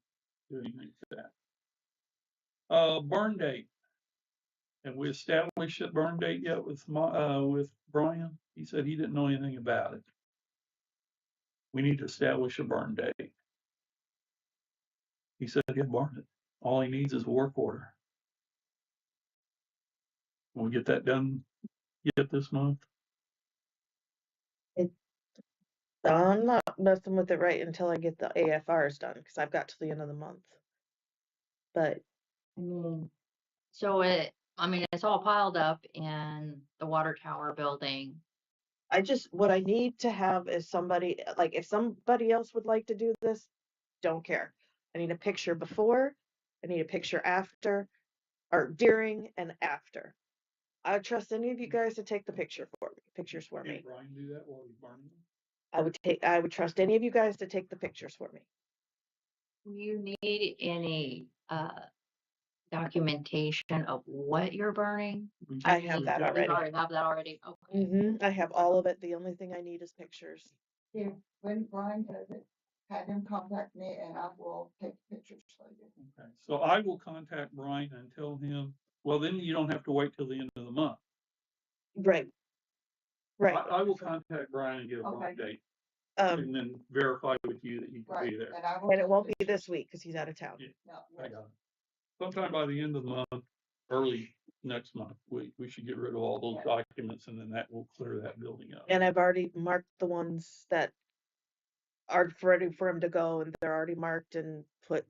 do anything to that. Burn date. Have we established a burn date yet with Brian? He said he didn't know anything about it. We need to establish a burn date. He said he'll burn it. All he needs is a work order. Can we get that done yet this month? I'm not messing with it right until I get the AFRs done because I've got to the end of the month. But I mean, I mean, it's all piled up in the water tower building. what I need to have is somebody, like if somebody else would like to do this, don't care. I need a picture before, I need a picture after, or during and after. I would trust any of you guys to take the pictures for me. Can Brian do that while he's burning them? I would trust any of you guys to take the pictures for me. Do you need any documentation of what you're burning? I have that You already. already have that already? Okay. I have all of it. The only thing I need is pictures. Yeah, when Brian does it, have him contact me and I will take pictures for you. Okay, so I will contact Brian and tell him, well, then you don't have to wait till the end of the month. Right. Right. I will contact Brian and get a burn date and then verify with you that he can be there. And it won't be this week because he's out of town. Yeah. I got it. Sometime by the end of the month, early next month, we should get rid of all those documents and then that will clear that building up. And I've already marked the ones that are ready for him to go, and they're already marked and put.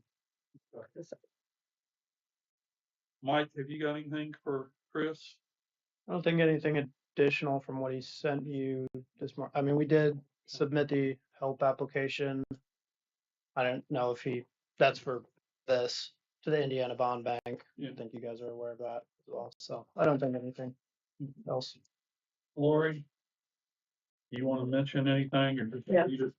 Mike, have you got anything for Chris? I don't think anything additional from what he sent you this morning. I mean, we did submit the help application. I don't know if that's for this to the Indiana Bond Bank. Yeah. I think you guys are aware of that as well. So I don't think anything else. Lori, you want to mention anything or just? Yeah. You just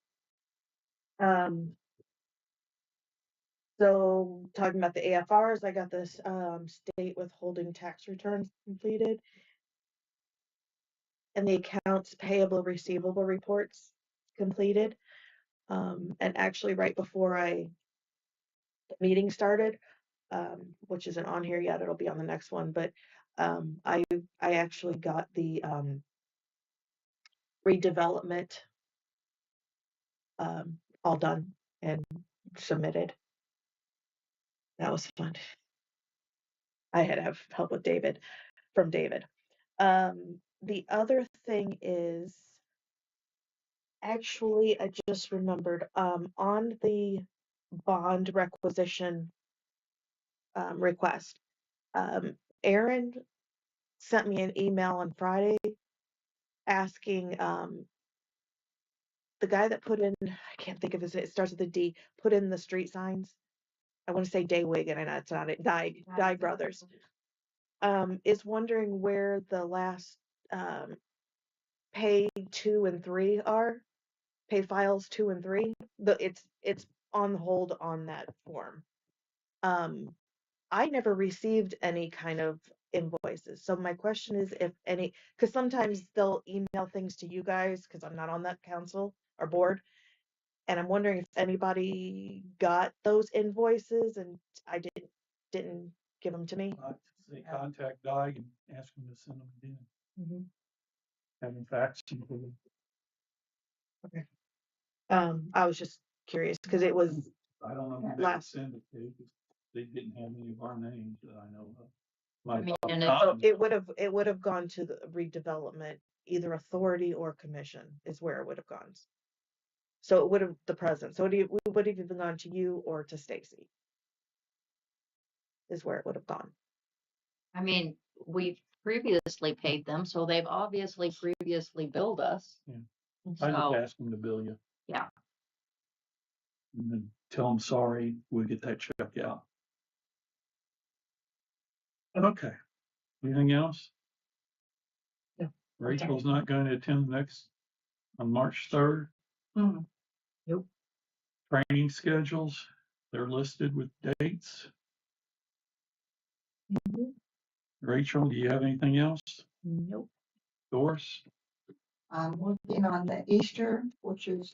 So talking about the AFRs, I got this state withholding tax returns completed. And the accounts payable receivable reports completed. And actually right before the meeting started, which isn't on here yet, it'll be on the next one, but I actually got the redevelopment all done and submitted. That was fun. I had to have help with from David. The other thing is, actually, I just remembered, on the bond requisition request, Aaron sent me an email on Friday asking the guy that put in, I can't think of his, it starts with a D, put in the street signs. I want to say Daywig, and I know it's not it. Dye Brothers. Is wondering where the last pay 2 and 3 are. Pay files 2 and 3. It's on hold on that form. I never received any kind of invoices. So my question is if any, because sometimes they'll email things to you guys because I'm not on that council or board. And I'm wondering if anybody got those invoices and I didn't give them to me. They contact Doug and ask him to send them in. Mm-hmm. Have them faxed. Okay. I was just curious, because it was, I don't know who they would Last- send it to, 'cause they didn't have any of our names that I know of. I mean, My and so Tom- it would have gone to the redevelopment, either authority or commission is where it would have gone. So it would have, the president, so we would have either gone to you or to Stacy. Is where it would have gone. I mean, we've previously paid them, so they've obviously previously billed us. I just So, ask them to bill you. Yeah. And then tell them, sorry, we'll get that check out. Okay, anything else? No. Rachel's not going to attend next, on March 3rd. Nope. Training schedules, they're listed with dates. Rachel, do you have anything else? Nope. Doris? I'm working on the Easter, which is,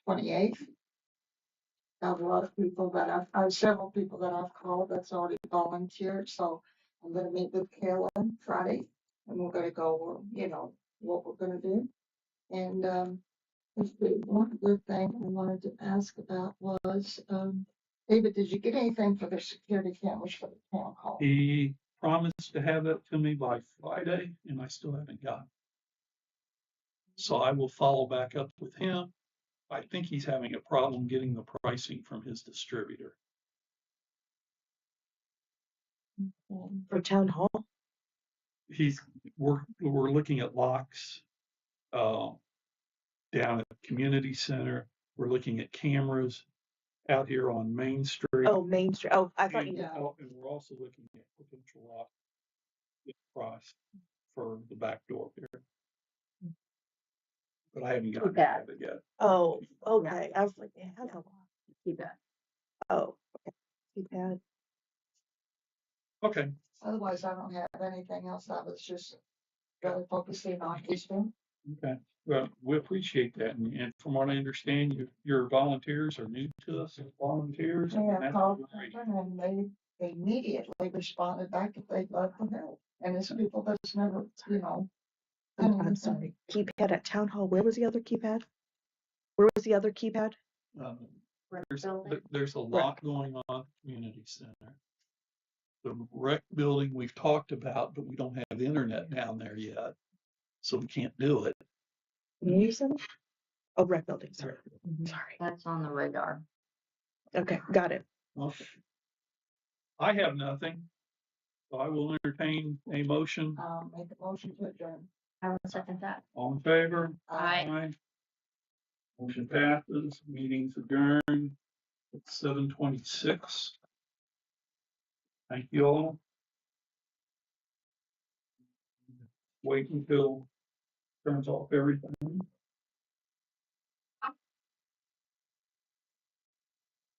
28th. I have a lot of people that I have several people that I've called that's already volunteered, so I'm gonna meet with Kayla Friday. And we're gonna go over, what we're gonna do. And, one good thing I wanted to ask about was, David, did you get anything for the security cameras for the town hall? He promised to have that to me by Friday, and I still haven't gotten it. So I will follow back up with him. I think he's having a problem getting the pricing from his distributor. For town hall. We're looking at locks down at the community center. We're looking at cameras out here on Main Street. Oh, Main Street. Oh, I thought And you, and we're also looking at potential lock price for the back door here. But I haven't gotten Okay. it yet. oh, okay. I was like, it has a lot. Keep that. Oh, okay. Keypad. Okay, Otherwise, I don't have anything else. I was just really focusing on Easter. okay. Well, we appreciate that. And from what I understand, your volunteers are new to us as volunteers. and Yeah, that's called great. and they immediately responded back that they'd love to help. And it's people that's never, I'm sorry. Keypad at town hall. Where was the other keypad? Where was the other keypad? There's a lot going on at the community center. The rec building we've talked about, but we don't have internet down there yet. So we can't do it. Community center? Oh, rec building. Sorry. Sorry. That's on the radar. Okay, got it. Okay. I have nothing. So I will entertain a motion. Make a motion to adjourn. I will second that. All in favor? Aye. Motion passes, meeting's adjourned at 7:26. Thank you all. Wait until turns off everything.